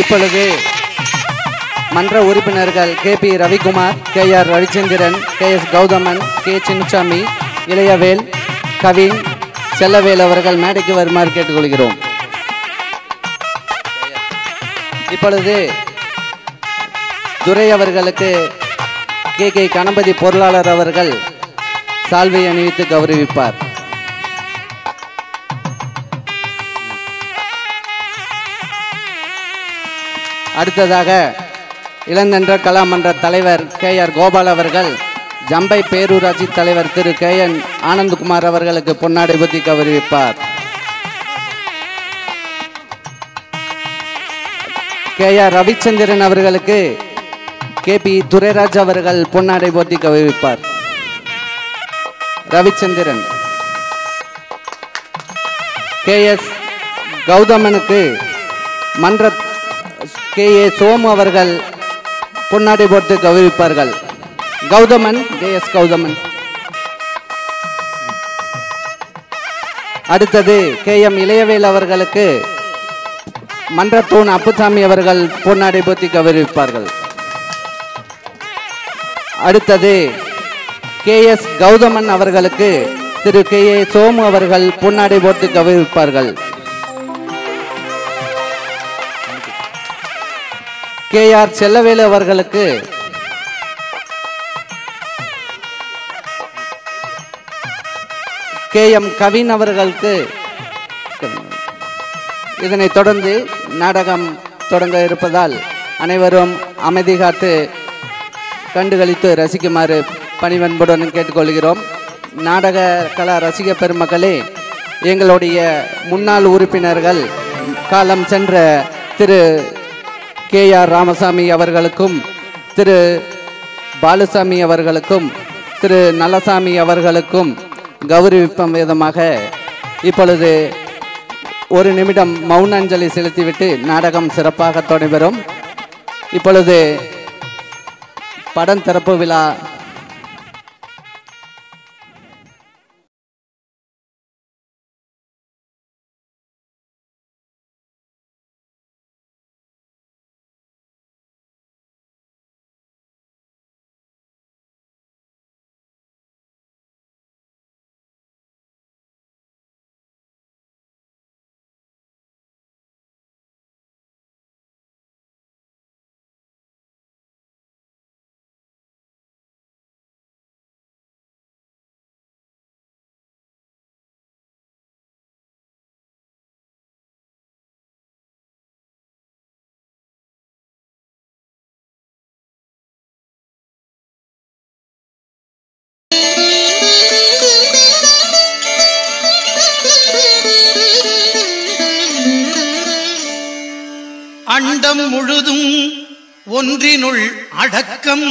இப்பொழுது மன்ற உறுப்பினர்கள் K P. Ravikumar, K R. Ravichandran, K S. Gowthaman, K. Chinnasamy, Ilayavel, Kavin, Sellavel அவர்கள் மேடைக்கு வருமாறு கேட்டுக்கொள்கிறோம். இப்பொழுது துரை அவர்களுக்கு கே. கணபதி பொருளாளர் அவர்கள் சால்வை அணிவித்து கௌரவிப்பார். அடுத்ததாக இளந்தன்ற கலாமன்ற தலைவர் கே.ஆர். கோபால் அவர்கள் ஜம்பை பேரூராட்சி தலைவர் திரு கே.என். ஆனந்த்குமார் அவர்களுக்கு பொன்னாடை பற்றி கௌரவிப்பார். கே.ஆர். ரவிச்சந்திரன் அவர்களுக்கு கே.பி. துரைராஜ் அவர்கள் பொன்னாடை போட்டி கௌரவிப்பார். ரவிச்சந்திரன். கே.எஸ். கௌதமனுக்கு மன்ற கே.ஏ. சோமு அவர்கள் பொன்னாடை போட்டு கௌரவிப்பார்கள். கௌதமன், கே.எஸ். கௌதமன். அடுத்தது கே.எம். இளையவேல் அவர்களுக்கு மன்றத்தூண் அப்புசாமி அவர்கள் பொன்னாடை போட்டி கௌரவிப்பார்கள். அடுத்தது கே.எஸ். கௌதமன் அவர்களுக்கு திரு கே.ஏ. சோமு அவர்கள் பொன்னாடை போட்டு கௌரவிப்பார்கள். கே.ஆர். செல்லவேலு அவர்களுக்கு கே.எம். கவின் அவர்களுக்கு. இதனைத் தொடர்ந்து நாடகம் தொடங்க இருப்பதால் அனைவரும் அமைதி காத்து கண்டுகளித்து ரசிக்குமாறு பணிவன்புடன் கேட்டுக்கொள்கிறோம். நாடக கலா ரசிக பெருமக்களே, எங்களுடைய முன்னாள் உறுப்பினர்கள் காலம் சென்ற திரு கே.ஆர். ராமசாமி அவர்களுக்கும் திரு பாலுசாமி அவர்களுக்கும் திரு நல்லசாமி அவர்களுக்கும் கௌரவிக்கும் விதமாக இப்பொழுது ஒரு நிமிடம் மௌன அஞ்சலி செலுத்திவிட்டு நாடகம் சிறப்பாக தொடரும். இப்பொழுது படம் திறப்பு விழா அண்டம் முழுதும் ஒன்றினுள் அடக்கம்,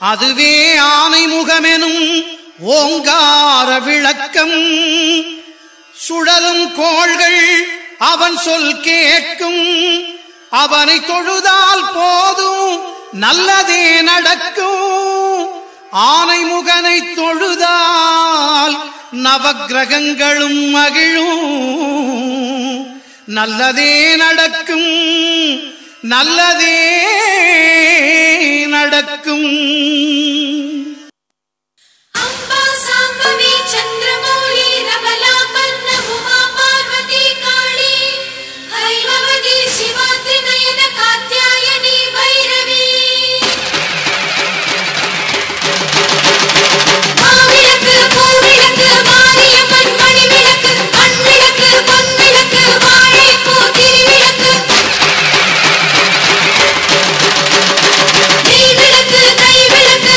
அதுவே ஆனைமுகமெனும் ஓங்கார விளக்கம். சுழலும் கோள்கள் அவன் சொல் கேட்கும், அவனை தொழுதால் போதும் நல்லதே நடக்கும். ஆனைமுகனை தொழுதால் நவக்கிரகங்களும் மகிழும். நல்லதே நடக்கும், நல்லதே நடக்கும். அம்பா சாம்பவி சந்திரமௌலி ரமலாபன்ன உமா பார்வதி காளி ஹைமவதி சிவாத்ரி நயன காத்யாயனி பைரவி. மாவிளக்கு பூவிளக்கு மாரியம்மன் மணிவிளக்கு மண்விளக்கு பொன்விளக்கு வாழைப்பூ திருவிளக்கு. நெய்விளக்கு கைவிளக்கு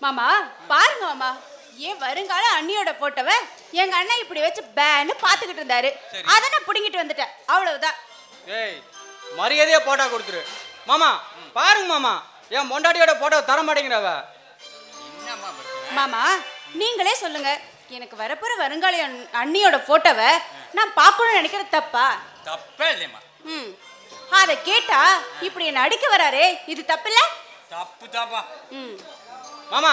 மாமா பாருங்க மாமா, ஏன் வருங்கால அண்ணியோட போட்டோவை எங்க அண்ணன் இப்படி வச்சு பேன்னு பாத்துக்கிட்டு இருந்தாரு. அதை நான் புடுங்கிட்டு வந்துட்டேன், அவ்வளவுதான். ஏய், மரியாதையா போட்டோ கொடுத்துரு. மாமா பாருங்க மாமா, என் பொண்டாட்டியோட போட்டோ தர மாட்டேங்கிறவ. மாமா நீங்களே சொல்லுங்க, எனக்கு வரப்போற வருங்கால அண்ணியோட போட்டோவை நான் பார்க்கணும்னு நினைக்கிறது தப்பா? தப்பே இல்லையம்மா. அதை கேட்டா இப்படி என்ன அடிக்க வராரே, இது தப்பு இல்ல? தப்பு தாப்பா. மாமா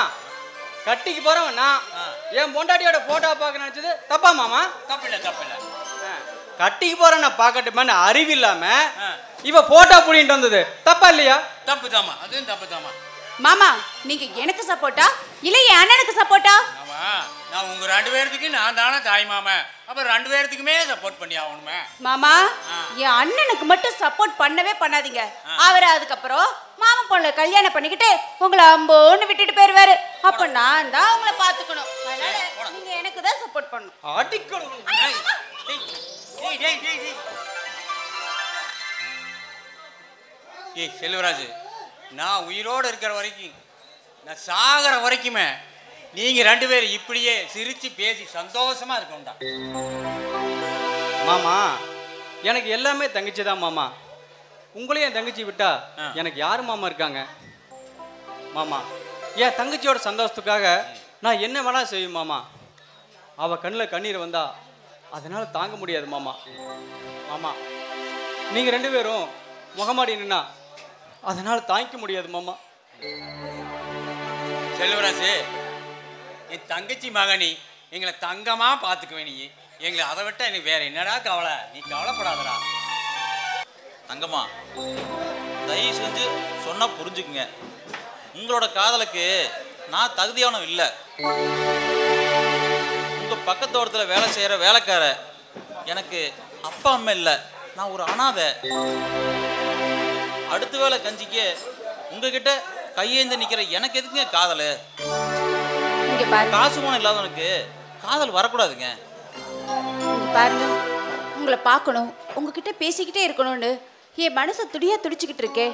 கட்டிக்கு போறவன் நான் என் பொண்டாட்டியோட போட்டோ பார்க்க நினைச்சது தப்பா மாமா? தப்பு இல்ல, தப்பு இல்ல. கட்டிக்கு போறேன் நான் பார்க்கட்டுமான்னு அறிவு இல்லாம இவ போட்டோ புடிட்டு வந்தது தப்பா இல்லையா? தப்பு தாமா, அதுவும் தப்பு தாமா. மாமா நீங்க எனக்கு சப்போர்ட்டா இல்ல என் அண்ணனுக்கு சப்போர்ட்டா? ஆமா, நான் உங்க 2 பேருக்கு நான் தானே தாய் மாமா, அப்ப 2 பேருக்குமே சப்போர்ட் பண்ணி ஆகணுமே. மாமா என் அண்ணனுக்கு மட்டும் சப்போர்ட் பண்ணவே பண்ணாதீங்க. அவர் அதுக்கப்புறம் மாமா பொண்ணு கல்யாணம் பண்ணிக்கிட்டு உங்களை அம்போன்னு விட்டுட்டு போயிருவாரு. அப்ப நான் தான் உங்களை பாத்துக்கணும். அதனால நீங்க எனக்கு தான் சப்போர்ட் பண்ணணும். அடிக்கணும். ஏய் செல்வராஜ், நான் உயிரோடு இருக்கிற வரைக்கும், நான் சாகிற வரைக்குமே நீங்க 2 பேரும் இப்படியே சிரிச்சு பேசி சந்தோஷமா இருக்கணும்டா. மாமா எனக்கு எல்லாமே தங்கச்சி தான் மாமா. உங்களையும் என் தங்கச்சி விட்டா எனக்கு யாரு மாமா இருக்காங்க? மாமா என் தங்கச்சியோட சந்தோஷத்துக்காக நான் என்ன வேணா செய்வேன் மாமா. அவ கண்ணில் கண்ணீர் வந்தா அதனால தாங்க முடியாது மாமா. மாமா நீங்க 2 பேரும் முகமாடி நின்னா அதனால தாங்கிக்க முடியாது மாமா. செல்வராஜ், என் தங்கச்சி மகனி எங்களை தங்கமா பார்த்துக்குவே. நீ எங்களை அதை விட்டா எனக்கு வேற என்னடா கவலை? நீ கவலைப்படாதடா. தங்கம்மா, தயவு செஞ்சு சொன்னா புரிஞ்சுக்குங்க. உங்களோட காதலுக்கு நான் தகுதியானவன் இல்லை. உங்க பக்கத்தோட்டத்தில் வேலை செய்யற வேலைக்கார எனக்கு அப்பா அம்மா இல்லை. நான் ஒரு அனாதை. அடுத்த வேலை கஞ்சிக்கு உங்ககிட்ட கையேந்து நிக்கிற எனக்கு எதுக்குங்க காதல்? காசு பணம் இல்லாதவனுக்கு காதல் வரக்கூடாதுங்க. பாருங்க, உங்களை பார்க்கணும், உங்ககிட்ட பேசிக்கிட்டே இருக்கணும்னு என் மனசை துடிச்சுக்கிட்டு இருக்கே.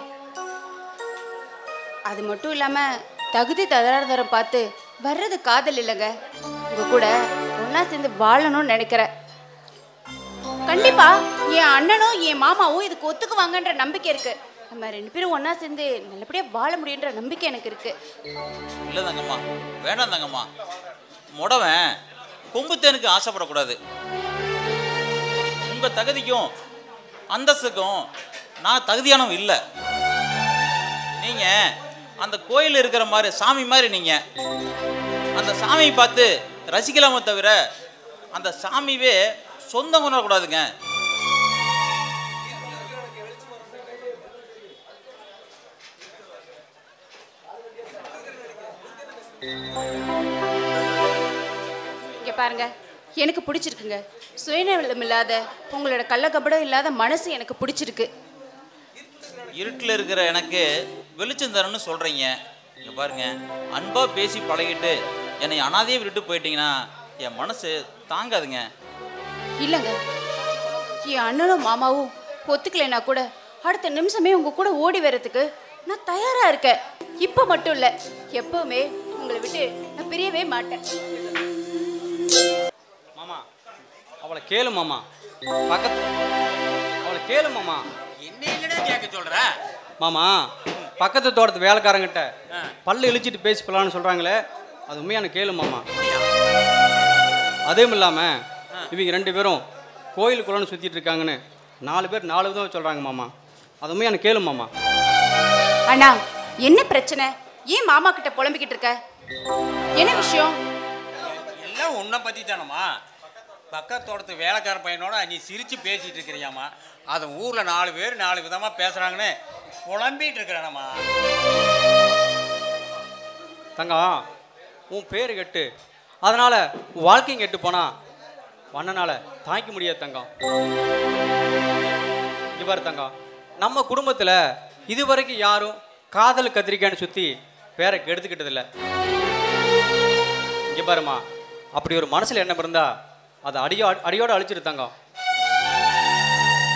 அது மட்டும் இல்லாம தகுதி தராதரம் பார்த்து வர்றது காதல் இல்லைங்க. உங்க கூட ஒன்னா சேர்ந்து வாழணும்னு நினைக்கிறேன். கண்டிப்பா என் அண்ணனும் என் மாமாவும் இதுக்கு ஒத்துக்குவாங்கன்ற நம்பிக்கை இருக்கு. நம்ம 2 பேரும் ஒன்னா சேர்ந்து நல்லபடியா வாழ முடியுன்ற நம்பிக்கை எனக்கு இருக்கு. இல்லை தங்கம்மா, வேண்டாம் தங்கம்மா. முடவன் கொம்புத்தேனுக்கு ஆசைப்படக்கூடாது. உங்க தகுதிக்கும் அந்தஸ்துக்கும் நான் தகுதியானவன் இல்லை. நீங்க அந்த கோயில் இருக்கிற மாதிரி சாமி மாதிரி, நீங்க அந்த சாமியை பார்த்து ரசிக்கலாமே தவிர அந்த சாமியே சொந்தம் கொண்டாடக்கூடாதுங்க. இங்க பாருங்க, எனக்கு பிடிச்சிருக்குங்க. சுயநலம் இல்லாத உங்களோட கள்ளக்கபடம் இல்லாத மனசு எனக்கு பிடிச்சிருக்கு. இருட்டில் இருக்கிற எனக்கு வெளிச்சம் தரணும்னு சொல்கிறீங்க. இங்கே பாருங்க, அன்பாக பேசி பழகிட்டு என்னை அனாதையே விட்டு போயிட்டீங்கன்னா என் மனசு தாங்காதுங்க. இல்லைங்க, என் அண்ணனும் மாமாவும் ஒத்துக்கலைன்னா கூட அடுத்த நிமிஷமே உங்க கூட ஓடி வர்றதுக்கு நான் தயாரா இருக்கேன். இப்போ மட்டும் இல்லை, எப்பவுமே உங்களை விட்டு நான் பிரியவே மாட்டேன். மாமா அவளை கேளு மாமா. அவளை கேளு மாமா. என்னடா கேட்க சொல்ற? மாமா பக்கத்து தோட்டத்து வேலைக்காரங்கிட்ட பல்லு இழிச்சிட்டு பேசி போலான்னு சொல்றாங்களே, அது உண்மையான கேளு மாமா. அதுவும் இல்லாம இவங்க 2 பேரும் கோயிலுக்குள்ளன்னு சுத்திட்டு இருக்காங்கன்னு 4 பேர் 4 விதம் சொல்றாங்க மாமா. அது உண்மையான கேளு மாமா. அண்ணா என்ன பிரச்சனை? ஏன் மாமா கிட்ட புலம்பிக்கிட்டு இருக்க? என்ன விஷயம்? எல்லாம் உன்னை பத்தி தானம்மா. பக்கத்தோட்டத்து வேலைக்கார பையனோட நீ சிரிச்சு பேசிட்டு இருக்கிறியாமா. அதை ஊர்ல 4 பேர் 4 விதமா பேசுறாங்கன்னு புலம்பிட்டு இருக்கிறானம்மா. தங்கம் உன் பேரு கெட்டு அதனால உன் வாழ்க்கையும் கெட்டு போனா பண்ணனால தாங்கிக்க முடியாது தங்கம். இங்க பாரு தங்கம், நம்ம குடும்பத்துல இதுவரைக்கும் யாரும் காதல் கத்திரிக்கான்னு சுத்தி பேரை கெடுத்துக்கிட்டதில்ல. இங்க பாருமா, அப்படி ஒரு மனசுல என்ன இருந்தா அதை அடியோட அழிச்சிரு தங்கம்.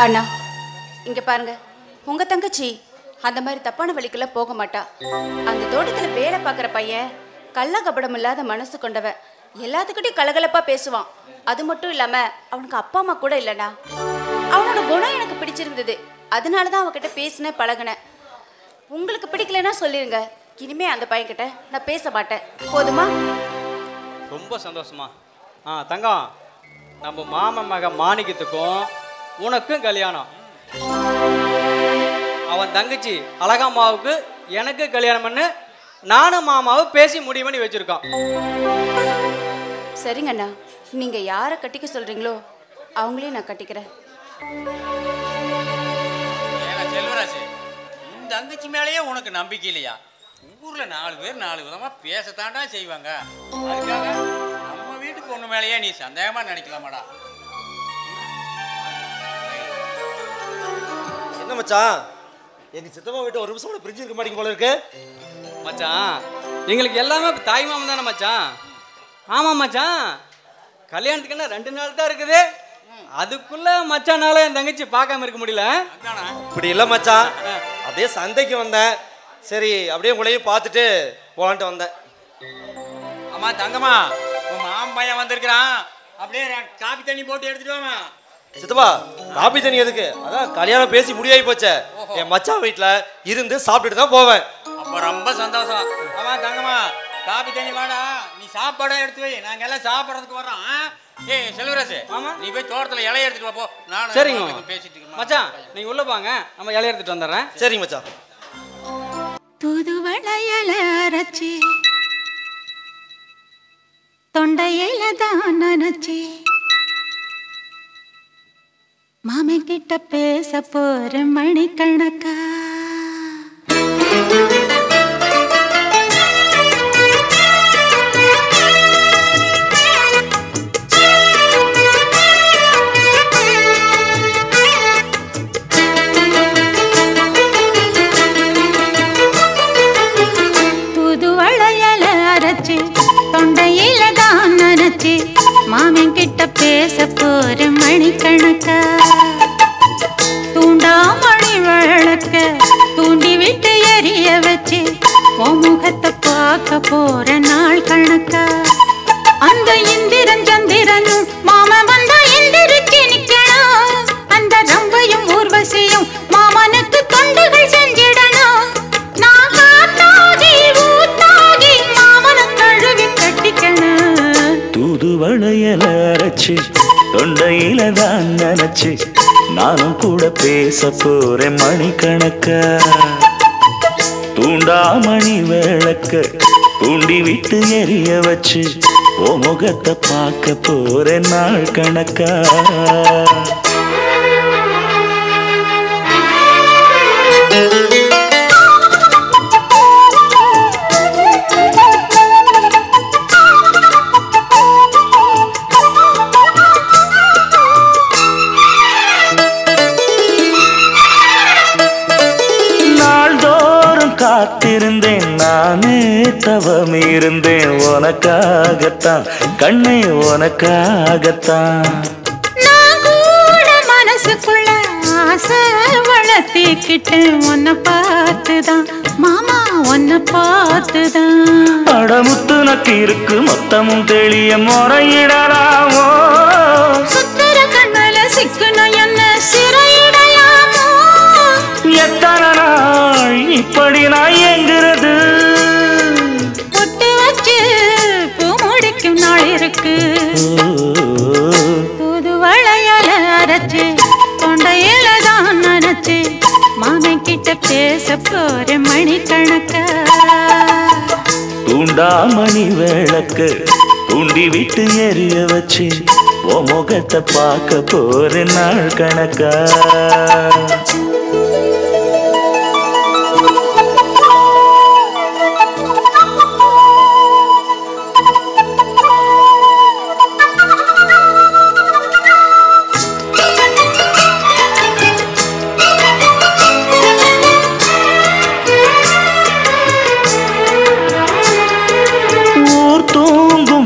அண்ணா இங்க பாருங்க, உங்க தங்கச்சி அந்த மாதிரி தப்பான வழிக்கெல்லாம் போக மாட்டா. அந்த தோட்டத்துல வேலை பார்க்குற பையன் கள்ள கபடம் இல்லாத மனசு கொண்டவன். எல்லாத்துக்கிட்டையும் கலகலப்பா பேசுவான். அது மட்டும் இல்லாம அவனுக்கு அப்பா அம்மா கூட இல்லைண்ணா. அவனோட குணம் எனக்கு பிடிச்சிருந்தது. அதனால தான் அவன்கிட்ட பேசினேன், பழகினேன். உங்களுக்கு பிடிக்கலன்னா சொல்லிருங்க. இனிமே அந்த பையன்கிட்ட நான் பேச மாட்டேன். போதுமா? ரொம்ப சந்தோஷமா. தங்கம், நம்ம மாமன் மக மாணிக்கத்துக்கும் உனக்கும் கல்யாணம். அவன் தங்கச்சி அழகாமாவுக்கு எனக்கு கல்யாணம் பண்ணு நானும் மாமாவும் பேசி முடிவு பண்ணி வச்சிருக்கோம். சரிங்கண்ணா, நீங்க யாரை கட்டிக்க சொல்றீங்களோ அவங்களையும் நான் கட்டிக்கிறேன். செல்வராசு, இந்த தங்கச்சி மேலேயே உனக்கு நம்பிக்கை இல்லையா? ஊர்ல 4 பேர் 4 விதமா பேசத்தாண்டா செய்வாங்க. அதுக்காக நம்ம வீட்டுக்கு ஒண்ணு மேலேயே நீ சந்தேகமா நினைக்கலாமாடா? என்ன மச்சான், எங்க சித்தப்பா வீட்டு ஒரு நிமிஷம் கூட பிரிஞ்சு இருக்க மாட்டேங்க போல இருக்கு. மச்சான், எங்களுக்கு எல்லாமே தாய் மாமன் தானே மச்சான். ஆமா மச்சான், கல்யாணத்துக்கு என்ன 2 நாள் தான் இருக்குது. அதுக்குள்ள மச்சானால என் தங்கச்சி பார்க்காம இருக்க முடியல. இப்படி இல்லை மச்சான், அப்படியே சந்தைக்கு வந்தேன். சரி, அப்படியே உங்களையும் பார்த்துட்டு போலான்ட்டு வந்தேன். ஆமா தங்கம்மா, உன் மாமன் பையன் வந்திருக்கிறான். அப்படியே காபி தண்ணி போட்டு எடுத்துட்டு வாமா. சித்தப்பா, காபி தண்ணி எதுக்கு? அதான் கல்யாணம் பேசி முடியாகி போச்சே. என் மச்சான் வீட்டுல இருந்து சாப்பிட்டுட்டு தான் போவேன். அப்ப ரொம்ப சந்தோஷம். ஆமா தங்கம்மா, காபி தண்ணி வாடா. நீ சாப்பாடா எடுத்து வை, நாங்க எல்லாம் சாப்பிடறதுக்கு வர்றோம். ஏய் செல்வராசு, ஆமா, நீ போய் தோட்டத்துல இலைய எடுத்துட்டு வா போ. நான் சரிங்க பேசிட்டு இருக்கேன் மச்சான். நீங்க உள்ள போங்க, நம்ம இலைய எடுத்துட்டு வந்துடுறேன். சரிங்க மச்சான். தூதுவளையல அரைச்சி தொண்டையில தான் நினைச்சி மாமன் கிட்ட பேச போற மணிக்கணக்கா. தூதுவளையல அரைச்சி தொண்டையில தான் நினைச்சி மாமன் கிட்ட பேச போற மணிக்கணக்கா. தூண்டாமணி விளக்க தூண்டி விட்டு எரிய வச்சு உன் முகத்தை பார்க்க போற நாள் கணக்கா. அந்த இந்திரன் சந்திரனும் மாமன் வந்தா எந்திரிச்சு நிக்கணும். அந்த ரம்பையும் ஊர்வசியும் மாமனுக்கு தொண்டுகள் செஞ்சிடணும். நான் காத்தாகி ஊத்தாகி மாமனை கழுவி கட்டிக்கணும். தூதுவளையல அரைச்சு தொண்டையில தான் நினைச்சு நானும் கூட பேச போறேன் மணிக்கணக்கா. தூண்டாமணி விளக்க தூண்டி விட்டு எரிய வச்சு ஓ முகத்தை பார்க்க போறேன் நாள் கணக்கா. காத்திருந்தேன் நானே தவம் இருந்தேன் உனக்காகத்தான் கண்ணே உனக்காகத்தான். நான் கூட மனசுக்குள்ள ஆசை வளர்த்திக்கிட்டு உன்னை பார்த்துதான் மாமா உன்னை பார்த்துதான். அடமுத்து நக்கு இருக்கு மொத்தமும் தெளிய முறையிடலாமோ. சுத்தர கண்ணல சிக்கணும் என்ன சிறையிடலாமோ. எத்தனை நாள் இப்படி நான் எங்கிறது. பொட்டு வச்சு பூ முடிக்கும் நாள் இருக்கு. தூதுவளையல அரைச்சு தொண்டையில தான் நினைச்சு மாமன் கிட்ட பேச போற மணிக்கணக்கா. தூண்டாமணி விளக்கு தூண்டி விட்டு எரிய வச்சு ஓ முகத்தை பார்க்க போற நாள் கணக்கா.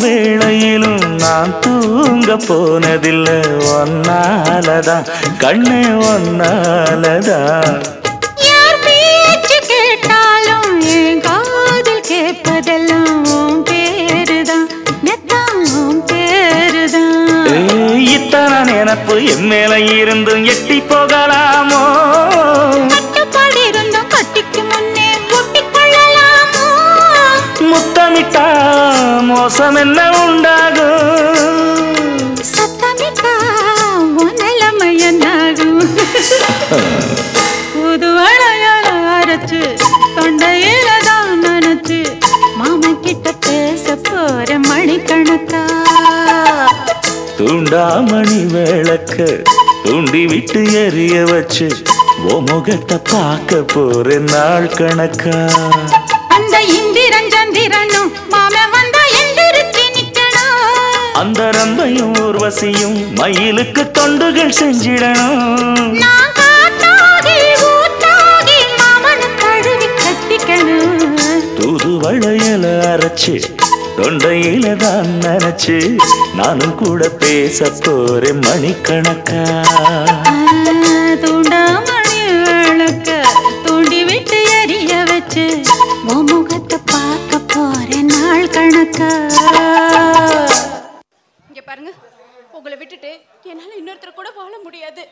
வேளையிலும் நான் தூங்க போனதில்லை ஒன்னாலதான் கண்ணே ஒன்னாலதான். யார் பேச்சு கேட்டாலும் என் காதில் கேட்பதெல்லாம் நினப்பு என் மேல இருந்தும் எட்டி போகலாமோ? கட்டுப்பாடு இருந்தும் கட்டிக்கு முன்னே ஒட்டிக்கொள்ளலாமோ? முத்தமிட்டா மோசம் என்ன உண்டாகும்? சத்தமிட்டா உன்னலமை என்னாகும்? புது வளையல அரைச்சு தொண்டையில தான் நினைச்சு மாமன் கிட்ட பேச போற மணிக்கணக்கா. தூண்டாமணி விளக்க தூண்டி விட்டு எரிய வச்சு ஓ முகத்தை பார்க்க போற நாள் கணக்கா. அந்த இந்திரன் சந்திரனும் மாமன் வந்தா எந்திரிச்சு நிக்கணும். அந்த ரம்பையும் ஊர்வசியும் மயிலுக்கு தொண்டுகள் செஞ்சிடணும். நான் காத்தாகி ஊத்தாகி மாமனை தழுவி கட்டிக்கணும். தூது வளையல அரைச்சு தொண்டையில தான் நினைச்சு நானும் கூட பேச போறேன் மணிக்கணக்கா. தூண்டாமணி விளக்க தூண்டி விட்டு எரிய வச்சு உன் முகத்தை பார்க்க போறேன் நாள் கணக்கா. இங்க பாருங்க, உங்களை விட்டுட்டு என்னால இன்னொருத்தர் கூட வாழ முடியாது.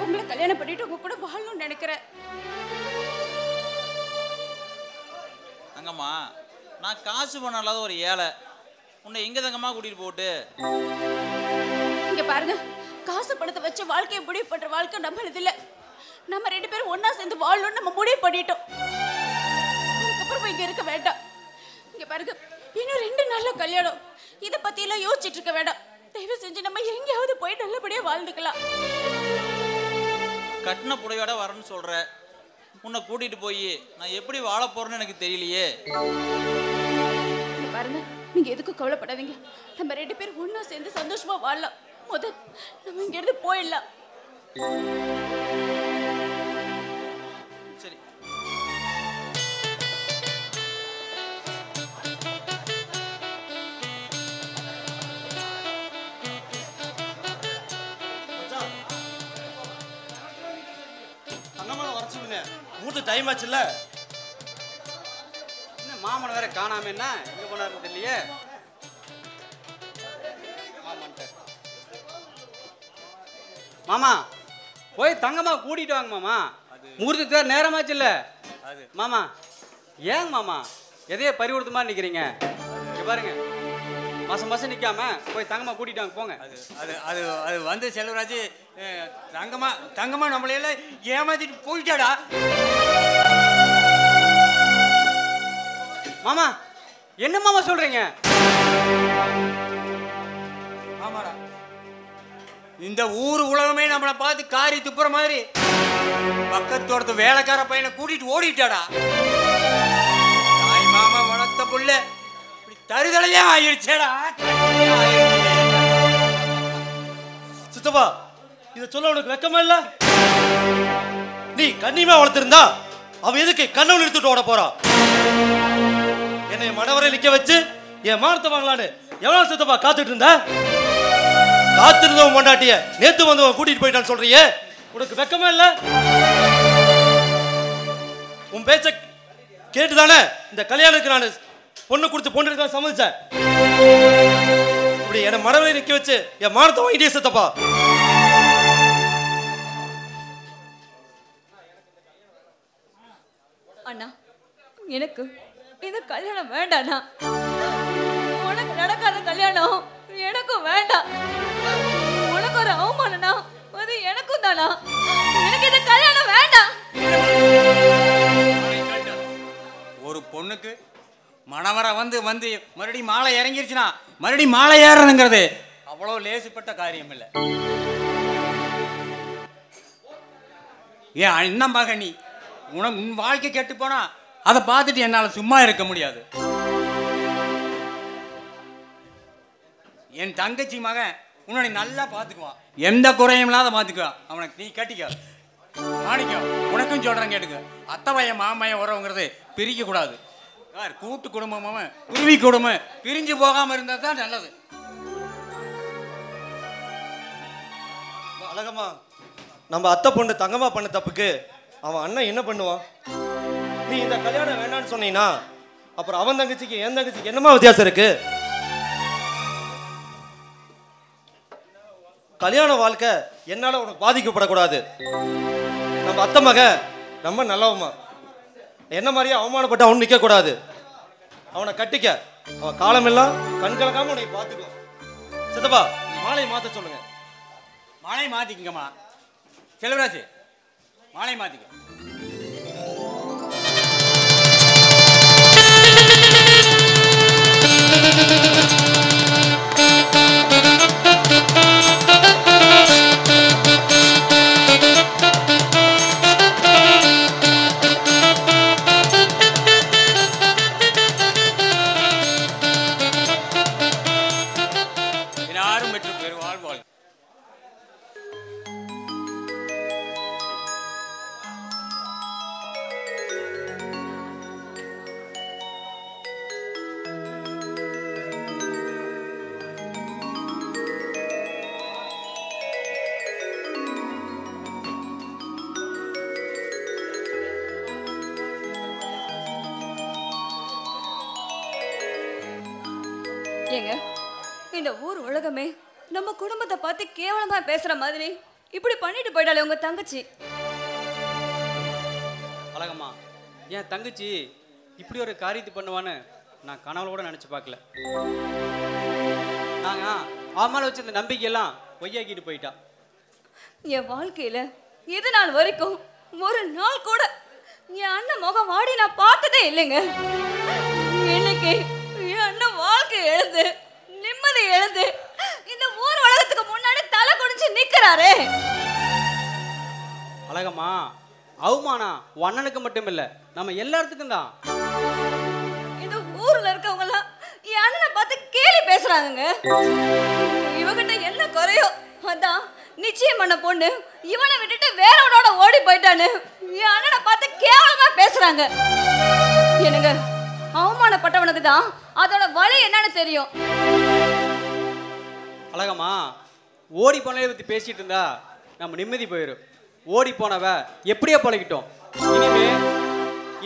உங்களை கல்யாணம் பண்ணிட்டு உங்க கூட வாழணும்னு நினைக்கிறேன். தங்கம்மா, நான் காசு பணம் இல்லாத ஒரு ஏழை, உன்னை எங்க தங்கம்மா கூட்டிட்டு போட்டு? இங்க பாருங்க, காசு பணத்தை வச்சு வாழ்க்கையை முடிவு பண்ற வாழ்க்கை நம்மளது இல்ல. நம்ம ரெண்டு பேரும் ஒன்னா சேர்ந்து வாழணும்னு நம்ம முடிவு பண்ணிட்டோம். அதுக்கப்புறம் இங்க இருக்க வேண்டாம். இங்க பாருங்க, இன்னும் 2 நாள்ல கல்யாணம். இத பத்தி எல்லாம் யோசிச்சுட்டு இருக்க வேண்டாம். தயவு செஞ்சு நம்ம எங்கேயாவது போய் நல்லபடியா வாழ்ந்துக்கலாம். கட்டின புடையோட வரேன்னு சொல்ற, உன்னை கூட்டிட்டு போய் நான் எப்படி வாழ போறேன்னு எனக்கு தெரியலையே. பாருங்க, நீங்க எதுக்கும் கவலைப்படாதீங்க. நம்ம 2 பேரும் ஒன்னா சேர்ந்து சந்தோஷமா வாழலாம். முதல் நம்ம இங்க இருந்து போயிடலாம். சரி. மூட்டு டைம் ஆச்சுல்ல. என்ன மாமன் வேற காணாம, என்ன எங்க போனாருன்னு தெரியலையே. மாமா போய் தங்கம்மா கூட்டிட்டு வாங்க மாமா. முகூர்த்தத்துக்கு நேரமாச்சு இல்ல மாமா. ஏங்க மாமா எதையே பறிவுறுத்த மாதிரி நிக்கிறீங்க? இங்க பாருங்க, மாசம் மாசம் நிக்காம போய் தங்கம்மா கூட்டிட்டு வாங்க போங்க. அது அது அது அது வந்து செல்வராஜ், தங்கம்மா நம்மளையெல்லாம் ஏமாத்திட்டு போயிட்டாடா. மாமா என்ன மாமா சொல்றீங்க? ஆமாடா, இந்த ஊர் உலகமே நம்மளை பார்த்து காரி துப்புற மாதிரி பக்கத்தோடத்து வேலைக்கார பையனை கூட்டிட்டு ஓடிட்டாடா. தாய் மாமா வளர்த்த புள்ள இப்படி தருதலையா ஆயிடுச்சேடா. சித்தப்பா, இதை சொல்ல உனக்கு வெக்கமா இல்ல? நீ கண்ணியமா வளர்த்திருந்தா அவன் எதுக்கு கண்ணவன் எடுத்துட்டு ஓட போறான்? என்னை மனவரை நிக்க வச்சு என் மானத்தை வாங்கலான்னு எவ்வளவு சித்தப்பா காத்துட்டு இருந்த? காத்திருந்தவன் பொண்டாட்டிய நேத்து வந்தவன் கூட்டிட்டு போயிட்டான்னு சொல்றியே, உனக்கு வெக்கமா இல்ல? உன் பேச்ச கேட்டுதானே இந்த கல்யாணத்துக்கு நான் பொண்ணு கொடுத்து பொண்ணு எடுக்க சம்மதிச்சேன். இப்படி என்னை மனவரை நிக்க வச்சு என் மானத்தை வாங்கிட்டே சித்தப்பா. அண்ணா, எனக்கு இந்த கல்யாணம் வேண்டாண்ணா. உனக்கு நடக்காத கல்யாணம் எனக்கும் வேண்டாம். உனக்கு ஒரு அவமானம்னா அது எனக்கும் தானா. எனக்கு இந்த கல்யாணம் வேண்டாம். ஒரு பொண்ணுக்கு மணவரை வந்து வந்து மறுபடியும் மாலை இறங்கிருச்சுன்னா மறுபடியும் மாலை ஏறணுங்கிறது அவ்வளோ லேசுப்பட்ட காரியம் இல்லை. ஏன் அண்ணன் மக, நீ உனக்கு உன் வாழ்க்கை கெட்டு போனா அதை பார்த்துட்டு என்னால் சும்மா இருக்க முடியாது. என் தங்கச்சி மகன் உன்னை நல்லா பார்த்துக்குவான், எந்த குறையும் இல்லாத பார்த்துக்குவான். அவனுக்கு நீ கட்டிக்க. மாணிக்கம், உனக்கும் சொல்கிறேன் கேட்டுக்க. அத்தை பையன் மாமையன் உறவுங்கிறது பிரிக்கக்கூடாது. கூட்டு குடும்பமும் குருவி குடும்பம் பிரிஞ்சு போகாமல் இருந்தால் தான் நல்லது. அழகம்மா, நம்ம அத்தை பொண்ணு தங்கம்மா பண்ண தப்புக்கு அவன் அண்ணன் என்ன பண்ணுவான்? நீ இந்த கல்யாணம் வேண்டான்னு சொன்னீங்கன்னா அப்புறம் அவன் தங்கச்சிக்கு என் தங்கச்சிக்கு என்னமா வித்தியாசம் இருக்கு? கல்யாண வாழ்க்கை என்னால் உனக்கு பாதிக்கப்படக்கூடாது. நம்ம அத்தை மகன் ரொம்ப நல்லவம்மா. என்ன மாதிரியே அவமானப்பட்டு அவன் நிற்கக்கூடாது. அவனை கட்டிக்க. அவன் காலமெல்லாம் கண்கலக்காம உன்னை பார்த்துக்கோ. சித்தப்பா மாலை மாற்ற சொல்லுங்க. மாலை மாற்றிக்கங்கம்மா. செல்வராஜ் மாலை மாற்றிக்க. ஏங்க இந்த ஊர் உலகமே நம்ம குடும்பத்தை பார்த்து கேவலமா பேசுற மாதிரி இப்படி பண்ணிட்டு போயிட்டாலே உங்க தங்கச்சி. அழகம்மா, என் தங்கச்சி இப்படி ஒரு காரியத்தை பண்ணுவான்னு நான் கனவுல நினைச்சு பார்க்கல. நாங்க அவமால வச்சிருந்த நம்பிக்கையெல்லாம் பொய்யாக்கிட்டு போயிட்டா. என் வாழ்க்கையில இது நாள் வரைக்கும் ஒரு நாள் கூட என் அண்ணன் முகம் வாடி நான் பார்த்ததே இல்லைங்க. இன்னைக்கு என் அண்ணன் வாழ்க்கை எழுந்து நிம்மதி எழுந்து இந்த ஊர் உலகத்துக்கு முன்னாடி தலை குனிஞ்சு நிக்கிறாரே. அழகம்மா, அவமானம் அண்ணனுக்கு மட்டும் இல்ல, நம்ம எல்லாத்துக்கும் தான். இந்த ஊர்ல இருக்கவங்க எல்லாம் என் அண்ணனை பார்த்து கேலி பேசுறாங்க. இவகிட்ட என்ன குறையோ அதான் நிச்சயம் பண்ண பொண்ணு இவனை விட்டுட்டு வேறவனோட ஓடி போயிட்டான்னு என் அண்ணனை பார்த்து கேவலமா பேசுறாங்க. என்னங்க, அவமானப்பட்டவனுக்கு தான் அதோட வலி என்னன்னு தெரியும். அழகம்மா, ஓடி போனதை பத்தி பேசிட்டு இருந்தா நம்ம நிம்மதி போயிடும். ஓடி போனவ எப்படியே பழகிட்டோம்.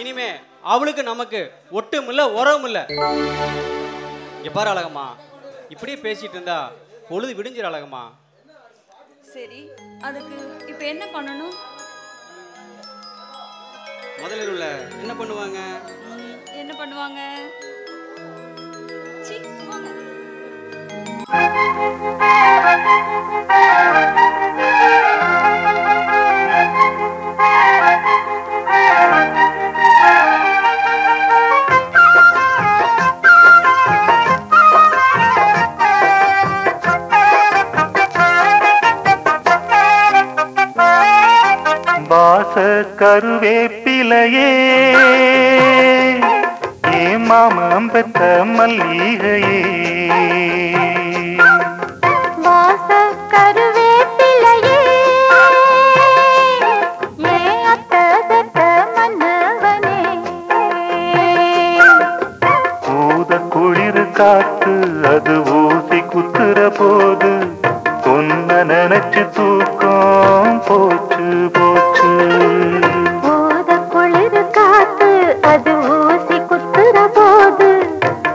இனிமே அவளுக்கு நமக்கு ஒட்டும் இல்ல உறவும் இல்ல. எப்பாரு அழகம்மா, இப்படியே பேசிட்டு இருந்தா பொழுது விடிஞ்சிரு அழகம்மா. சரி, அதுக்கு இப்ப என்ன பண்ணணும்? முதலில் என்ன பண்ணுவாங்க? என்ன பண்ணுவாங்க? சீ, போங்க. வாச கருவேப்பிலையே ஏ மாமம் பெத்த மல்லிகையே, வாச கருவேப்பிலையே ஏ அத்த பெத்த மன்னவனே, ஊத குளிர் காத்து அது ஊசி குத்துற போது பொன்ன நினைச்சு தூக்கம் போச்சு போச்சு. ஊத குளிர் காத்து அது ஊசி குத்துற போது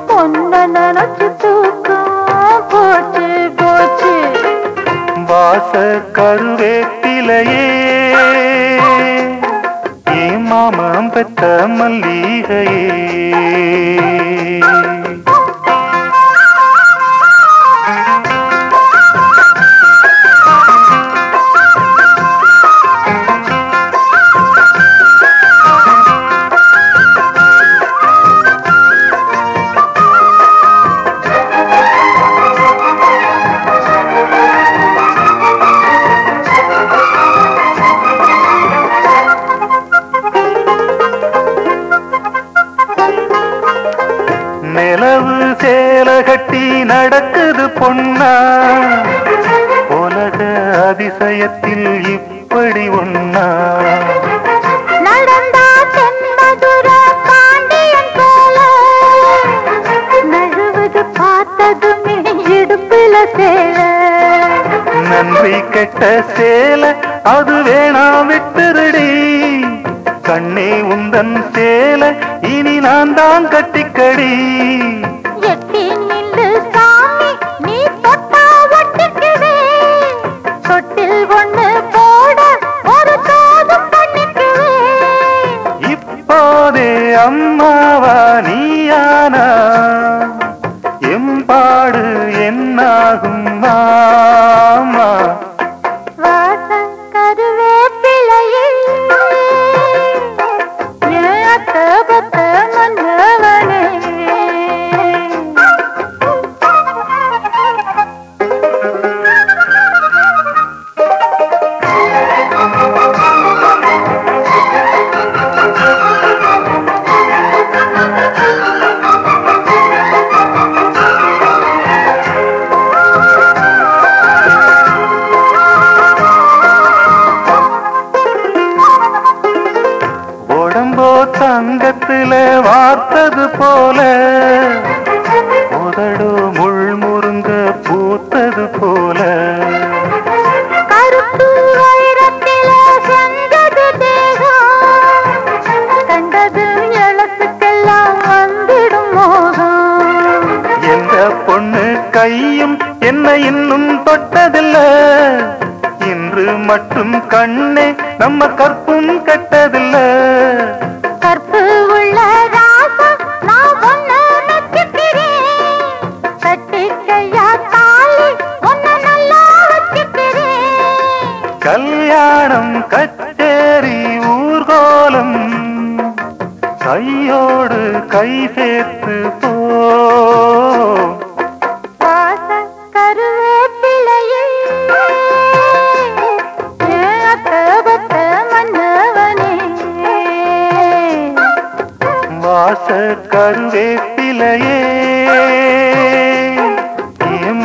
பொன்ன நினைச்சு தூக்கம் போச்சு போச்சு. வாச கருவேப்பிலையே ஏ மாமம் பெத்த மல்லிகையே, நிலவு சேல கட்டி நடக்குது பொன்னா, உலக அதிசயத்தில் இப்படி ஒன்னா. நடந்தா தென்மதுர பாண்டியன் போல நழுவது பார்த்ததுமே இடுப்புல சேல. நன்றி கெட்ட சேல அது வேணா விட்டுருடி, கண்ணே உந்தன் சேல இனி நான் தான் கட்டிக்கடி. எட்டி நில்லு சாமி நீ தொட்டா ஒட்டிக்குவே, நீயானா எம்பாடு என்னாகும் மாமா தங்கத்தில வார்த்தது போல உதடு முள் முருங்க பூத்தது போல கருப்பு வைரத்தில செஞ்சது தேகம் கண்டது எழுத்துக்கெல்லாம் வந்திடும் மோகம் எந்த பொண்ணு கையும் என்ன இன்னும் தொட்டதில்ல இன்று மட்டும் கண்ணே நம்ம கற்பும் கட்டதில்ல கற்பு உள்ள ராசா நான் ஒன்னு நச்சுக்கிறேன் கட்டிக்கையா தாலி ஒன்னு நல்லா வச்சுக்கிறேன் கல்யாணம் கச்சேரி ஊர்கோலம் கையோடு கை சேர்த்து போ வாச கருவேப்பிலையே வாச கருவேப்பிலையே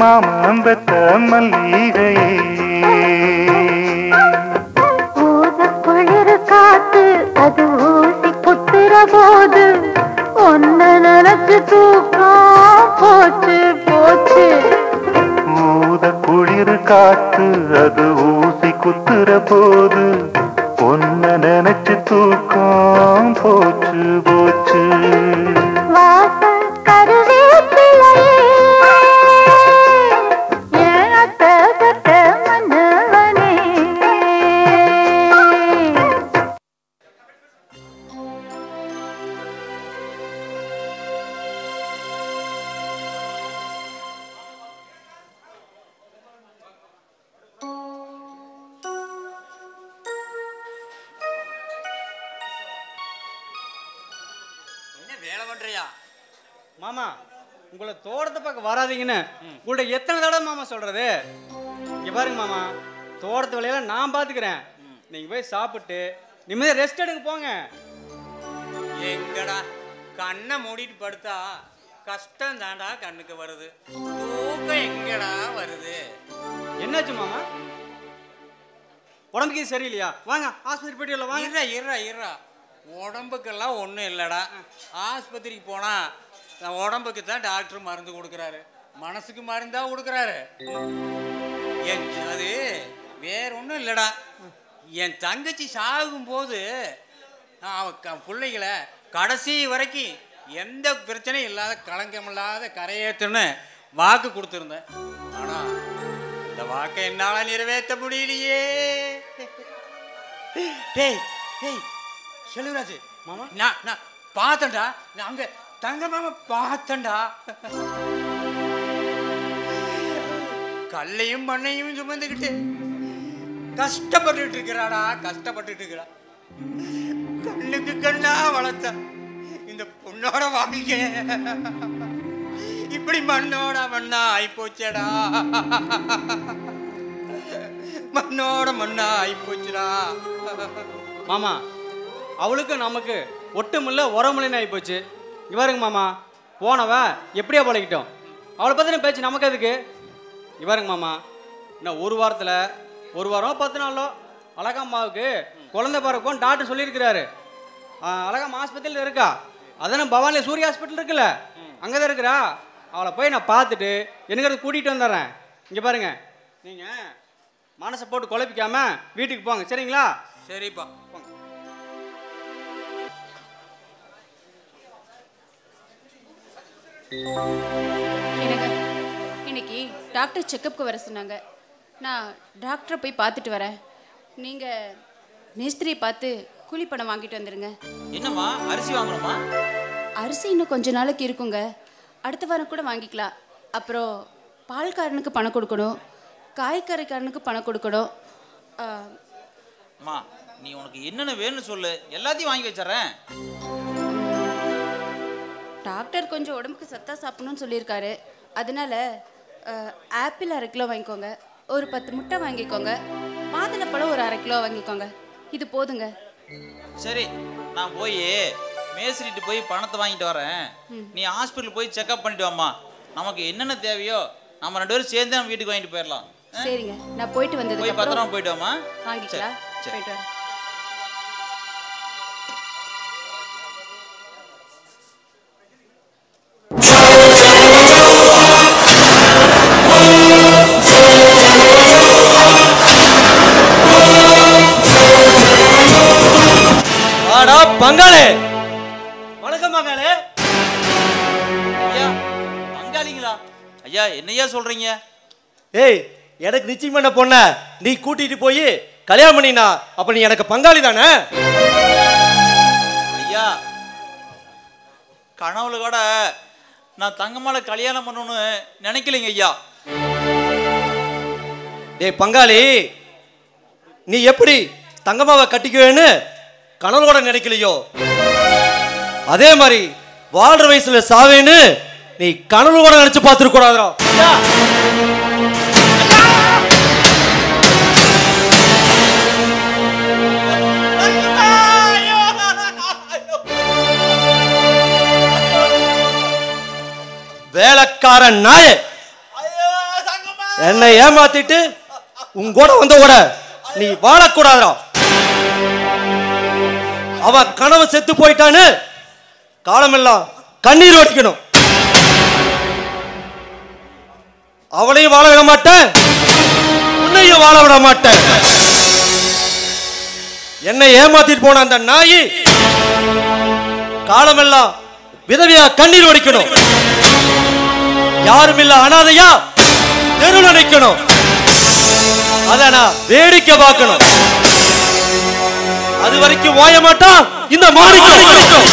மாமம்பத்த மல்லிகையே ஊத குளிர் காத்து அது ஊசி குத்துற போது ஒன்னு நினைச்சு தூக்கம் போச்சு போச்சு ஊத குளிர் காத்து அது ஊசி குத்துற போது ஒன்ன நினைச்சு தூக்கம் போச்சு போச்சு வாச கருவேப்பிலையே ஏத்த மன்னவனே வேலை பண்றியா மாமா உங்களை தோட்டத்தை பக்கம் வராதீங்கன்னு உங்கள்ட்ட எத்தனை தடவை மாமா சொல்றது இங்க பாருங்க மாமா தோட்டத்து வேலையெல்லாம் நான் பாத்துக்கிறேன் நீங்க போய் சாப்பிட்டு நிம்மதியா ரெஸ்ட் எடுங்க போங்க எங்கடா கண்ணை மூடிட்டு படுத்தா கஷ்டம் தாண்டா கண்ணுக்கு வருது தூக்கம் எங்கடா வருது என்னாச்சு மாமா உடம்புக்கு சரியில்லையா வாங்க ஆஸ்பத்திரி போயிட்டு வாங்க இருறா உடம்புக்கெல்லாம் ஒன்றும் இல்லைடா ஆஸ்பத்திரிக்கு போனால் உடம்புக்கு தான் டாக்டர் மருந்து கொடுக்குறாரு மனசுக்கு மருந்தா கொடுக்குறாரு அது வேற ஒன்றும் இல்லைடா என் தங்கச்சி சாகும்போது அவ பிள்ளைகளை கடைசி வரைக்கும் எந்த பிரச்சனையும் இல்லாத களங்கம் இல்லாத கரையேற்றுன்னு வாக்கு கொடுத்துருந்தேன் ஆனால் இந்த வாக்கை என்னால் நிறைவேற்ற முடியலையே டேய் டேய் செல்வராஜ் மாமா நான் பார்த்தேன்டா நான் அங்க தங்க மாமா பார்த்தேன்டா கல்லையும் மண்ணையும் சுமந்துக்கிட்டு கஷ்டப்பட்டுட்டு இருக்கிறாடா கஷ்டப்பட்டுட்டு இருக்கிறா கண்ணுக்கு கண்ணா வளர்த்த இந்த பொண்ணோட வாழ்க்கை இப்படி மண்ணோட மண்ணா ஆயிப்போச்சடா மண்ணோட மண்ணா ஆயிப்போச்சுடா மாமா அவளுக்கு நமக்கு ஒட்டுமில்ல உரமுலைன்னு ஆகி போச்சு இவருங்க மாமா போனவ எப்படியா பழகிட்டோம் அவளை பற்றின பேச்சு நமக்கு அதுக்கு இவருங்க மாமா இன்னும் ஒரு வாரம் 10 நாளோ அழகம்மாவுக்கு குழந்தை பிறக்கும் டாக்டர் சொல்லியிருக்கிறாரு அழகம்மா ஆஸ்பத்திரியில் இருக்கா அதான் பவானியில் சூரிய ஹாஸ்பிட்டல் இருக்குல்ல அங்கே தான் இருக்கிறா அவளை போய் நான் பார்த்துட்டு எனக்கு கூட்டிகிட்டு வந்துடுறேன் இங்கே பாருங்க நீங்கள் மனசை போட்டு குழப்பிக்காம வீட்டுக்கு போங்க சரிங்களா சரிப்பா போங்க எனக்கு இன்னைக்கு டாக்டர் செக்கப்புக்கு வர சொன்னாங்க நான் டாக்டரை போய் பார்த்துட்டு வரேன் நீங்கள் மேஸ்திரியை பார்த்து கூலி பணம் வாங்கிட்டு வந்துடுங்க என்னம்மா அரிசி வாங்கணுமா அரிசி இன்னும் கொஞ்ச நாளைக்கு இருக்குங்க, அடுத்த வாரம் கூட வாங்கிக்கலாம். அப்புறம் பால்காரனுக்கு பணம் கொடுக்கணும், காய்கறிக்காரனுக்கு பணம் கொடுக்கணும். அம்மா நீ உனக்கு என்னென்ன வேணும்னு சொல்லு, எல்லாத்தையும் வாங்கி வச்சிடறேன். டாக்டர் கொஞ்சம் உடம்புக்கு சத்தா சாப்பிடணும்னு சொல்லியிருக்காரு. அதனால ஆப்பிள் 1/2 கிலோ வாங்கிக்கோங்க, ஒரு 10 முட்டை வாங்கிக்கோங்க, மாதுளப்பழம் ஒரு 1/2 கிலோ வாங்கிக்கோங்க. இது போதுங்க. சரி, நான் போய் மேஸ்திரிட்டு போய் பணத்தை வாங்கிட்டு வரேன். நீ ஹாஸ்பிட்டல் போய் செக்அப் பண்ணிட்டு வாம்மா. நமக்கு என்னென்ன தேவையோ நம்ம 2 பேரும் சேர்ந்து நம்ம வீட்டுக்கு வாங்கிட்டு போயிடலாம். சரிங்க, நான் போயிட்டு வந்ததுக்கு போய் பத்திரமா போயிட்டு வாம்மா. வாங்கிக்கலாம். போயிட்டு வரேன். பங்காளி வணக்கம். பங்காளி ஐயா, பங்காளிங்களா? ஐயா என்னையா சொல்றீங்க? ஏய், எனக்கு நிச்சயம் பண்ண பொண்ண நீ கூட்டிட்டு போய் கல்யாணம் பண்ணினா அப்ப நீ எனக்கு பங்காளி தானே? ஐயா, கனவுல கூட நான் தங்கம்மாளை கல்யாணம் பண்ணணும்னு நினைக்கலைங்க ஐயா. டேய் பங்காளி, நீ எப்படி தங்கம்மாவை கட்டிக்குவேன்னு கனவு கூட நினைக்கலையோ, அதே மாதிரி வாழ்ற வயசுல சாவேன்னு நீ கனவு கூட நினைச்சு பார்த்துருக்க கூடாதோ. வேலைக்காரன் நாய என்னை ஏமாத்திட்டு உன் கூட வந்த கூட நீ வாழக்கூடாதா? அவ கனவு செத்து போயிட்டான்னு காலமெல்லாம் கண்ணீர் வடிக்கணும். அவளையும் வாழ விட மாட்டேன், உன்னையும் வாழ விட மாட்டேன். என்னை ஏமாத்திட்டு போன அந்த நாயி காலமெல்லாம் விதவியா கண்ணீர் வடிக்கணும். யாருமில்ல அனாதையா தெருவில் நிற்கணும். அத நான் வேடிக்கை பார்க்கணும். அது வரைக்கும் ஓய மாட்டான் இந்த மாணிக்கம்.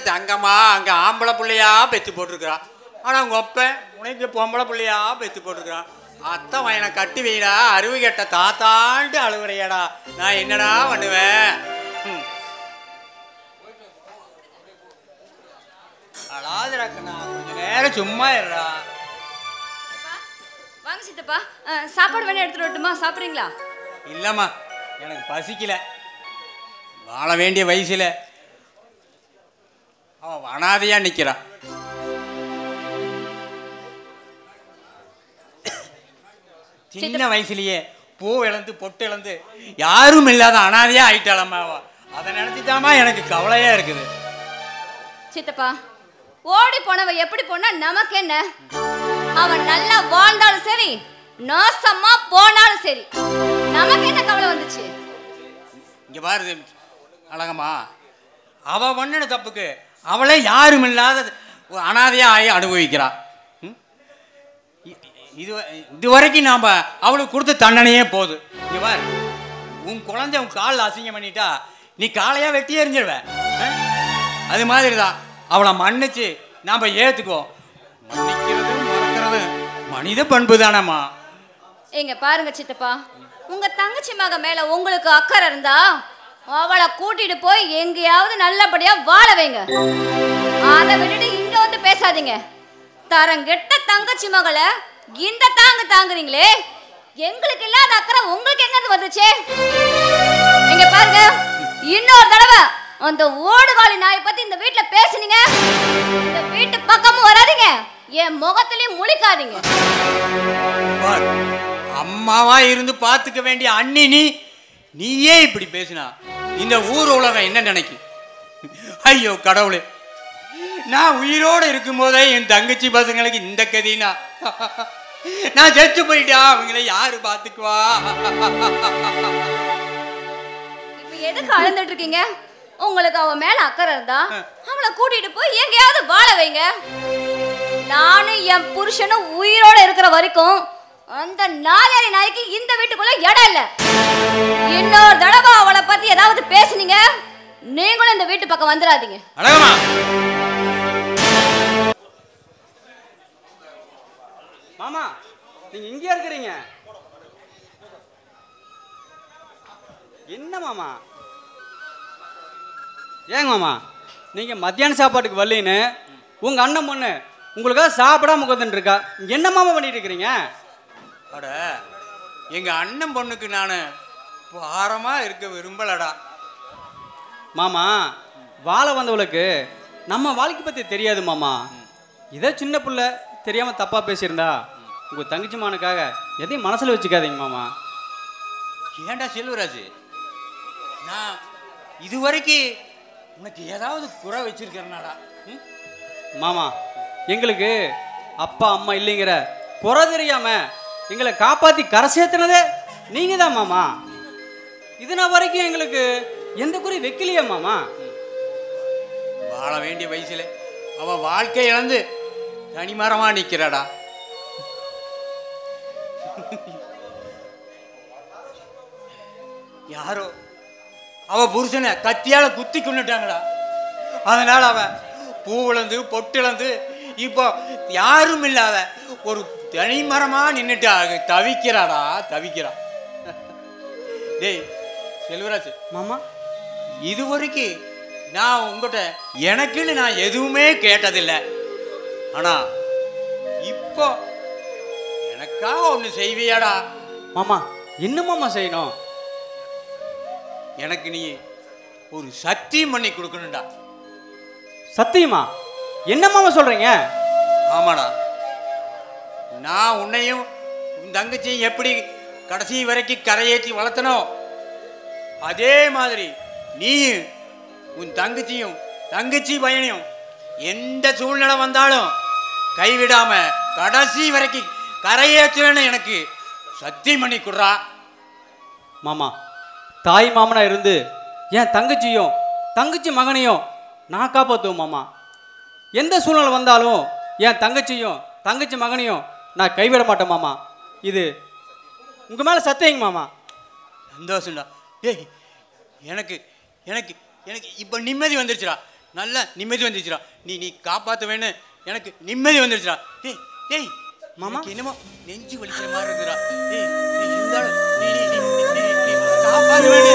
தங்கம்மா அங்கே ஆம்பளை பிள்ளையா பெற்று போட்டிருக்கிறான். ஆனால் உங்கள் அப்ப உனக்கு பொம்பளை பிள்ளையா பெற்று போட்டிருக்கிறான். அத்தை வயனை கட்டி வைடா, அருவு கெட்ட தாத்தான்ட்டு அழுகுறையாடா. நான் என்னடா பண்ணுவேன்? அழாதுடாக்கண்ணா, கொஞ்ச நேரம் சும்மா இருடா. வாங்க சித்தப்பா, சாப்பாடு வேணா எடுத்துட்டு வரட்டுமா? சாப்பிட்றீங்களா? இல்லைம்மா, எனக்கு பசிக்கல. வாழ வேண்டிய வயசுல அவன் அனாதையா நிற்கிறான். சின்ன வயசுலயே பூ இழந்து பொட்டு இழந்து யாரும் இல்லாத அனாதையா ஆயிட்டாளம்மா. அதை நினைச்சுதாம்மா எனக்கு கவலையா இருக்குது. சித்தப்பா, ஓடி போனவ எப்படி போனா நமக்கு என்ன? அவன் நல்லா வாழ்ந்தாலும் சரி, நாசமா போனாலும் சரி, நமக்கு என்ன கவலை வந்துச்சு? இங்க பாரு அழகம்மா, அவ பண்ணின தப்புக்கு அவளே யாரும் இல்லாத அனாதையா ஆகி அனுபவிக்கிறா. இது வரைக்கும் நாம் அவளுக்கு கொடுத்த தண்டனையே போகுது. இங்கே பார், உன் குழந்தை உன் காலில் அசிங்கம் பண்ணிட்டா நீ காலையாக வெட்டி எறிஞ்சிடுவ. அது மாதிரி தான் அவளை மன்னிச்சு நாம் ஏற்றுக்குவோம். மன்னிக்கிறது மறக்கிறது மனித பண்பு தானம்மா. இங்க பாருங்க சித்தப்பா, உங்க தங்கச்சி மக மேல உங்களுக்கு அக்கறை இருந்தா அவளை கூட்டிட்டு போய் எங்கேயாவது நல்லபடியா வாழ வைங்க. அதை விட்டுட்டு இங்க வந்து பேசாதீங்க. தரங்கெட்ட தங்கச்சி மகளை இந்த தாங்குறீங்களே, எங்களுக்கு இல்லாத அக்கறை உங்களுக்கு எங்க வந்துச்சு? இங்க பாருங்க, இன்னொரு தடவை அந்த ஓடுகாலி நாயை பத்தி இந்த வீட்டுல பேசுனீங்க, இந்த வீட்டு பக்கமும் வராதீங்க, என் முகத்திலையும் முழிக்காதீங்க. அம்மாவா இருந்து பார்த்துக்க வேண்டிய அண்ணி நீயே இப்படி பேசினா இந்த ஊர் உலகம் என்ன நினைக்கும்? ஐயோ கடவுளே, நான் உயிரோடு இருக்கும் போதே என் தங்கச்சி பசங்களுக்கு இந்த கதினா, நான் செத்து போயிட்டா அவங்கள யாரு பாத்துக்குவா? இப்ப எதுக்கு அழுந்துட்டு இருக்கீங்க? உங்களுக்கு அவ மேல அக்கறை இருந்தா அவளை கூட்டிட்டு போய் எங்கேயாவது வாழ வைங்க. நானும் என் புருஷனும் உயிரோட இருக்கிற வரைக்கும் அந்த நாலரை நாய்க்கு இந்த வீட்டுக்குள்ள இடம் இல்ல. இன்னொரு தடவை அவளை பத்தி ஏதாவது பேசுனீங்க, நீங்களும் இந்த வீட்டு பக்கம் வந்துடாதீங்க. அழகமா மாமா, நீங்க இங்கே இருக்கிறீங்க என்ன மாமா? ஏங்க மாமா, நீங்க மத்தியான சாப்பாட்டுக்கு வரலின்னு உங்க அண்ணன் பொண்ணு உங்களுக்காக சாப்பிடாம உட்காந்துட்டு இருக்கா. என்ன மாமா பண்ணிட்டு இருக்கிறீங்க? அட, எங்க அண்ணன் பொண்ணுக்கு நான் பாரமா இருக்க விரும்பலடா. மாமா, வாழ வந்தவளுக்கு நம்ம வாழ்க்கை பத்தி தெரியாது மாமா. இதோ சின்ன புள்ள தெரியாம தப்பா பேசியிருந்தா உங்க தங்கச்சி மானுக்காக எதையும் மனசுல வச்சுக்காதீங்க மாமா. ஏண்டா செல்வராஜ், நான் இதுவரைக்கும் உனக்கு ஏதாவது குறை வச்சிருக்கிறேனாடா? மாமா, எங்களுக்கு அப்பா அம்மா இல்லைங்கிற குறை தெரியாம எங்களை காப்பாத்தி கரை சேர்த்துனதே நீங்க தான் மாமா. இதுனா வரைக்கும் எங்களுக்கு எந்த குறை வைக்கலையா மாமா? வாழ வேண்டிய வயசுல அவ வாழ்க்கை இழந்து தனிமரமா நிக்கிறாடா. யாரோ அவ புருஷனை கத்தியால குத்தி கொண்டுட்டாங்கடா. அதனால அவ பூவிழந்து பொட்டிழந்து இப்போ யாரும் இல்லாத ஒரு தனிமரமா நின்றுட்டா தவிக்கிறாடா, தவிக்கிறா. டேய் செல்வராஜ் மாமா, இதுவரைக்கும் நான் உங்கள்கிட்ட எனக்குன்னு நான் எதுவுமே கேட்டதில்லை. ஆனா இப்போ எனக்காக ஒன்று செய்வியாடா? மாமா, என்ன மாமா செய்யணும்? எனக்கு நீ ஒரு சத்தியம் பண்ணி கொடுக்கணும்டா. சத்தியமா? என்ன மாமா சொல்றீங்க? ஆமாடா, நான் உன்னையும் உன் தங்கச்சியும் எப்படி கடைசி வரைக்கும் கரையேற்றி வளர்த்தனோ அதே மாதிரி நீ உன் தங்கச்சியும் தங்கச்சி பையனையும் எந்த சூழ்நிலை வந்தாலும் கைவிடாம கடைசி வரைக்கும் கரையேற்றுவேன்னு எனக்கு சத்தியம் பண்ணி கொடுறா. மாமா, தாய் மாமனா இருந்து என் தங்கச்சியும் தங்கச்சி மகனையும் நான் காப்பாற்றுவேன் மாமா. எந்த சூழ்நிலை வந்தாலும் என் தங்கச்சியும் தங்கச்சி மகனையும் நான் கைவிட மாட்டேன் மாமா. இது உங்க மேல சத்தியங்க மாமா. சந்தோஷம்டா. ஏய், எனக்கு எனக்கு எனக்கு இப்போ நிம்மதி வந்துருச்சுடா. நல்ல நிம்மதி வந்துருச்சுடா. நீ நீ காப்பாற்றுவேன்னு எனக்கு நிம்மதி வந்துருச்சுடா. ஏய் ஏய் மாமா, என்னமோ நெஞ்சு வலிக்கிற மாதிரி இருக்குடா. ஏய், நீ இருந்தாலும் நீ நீ நீ நீ காப்பாற்றுவேன்னு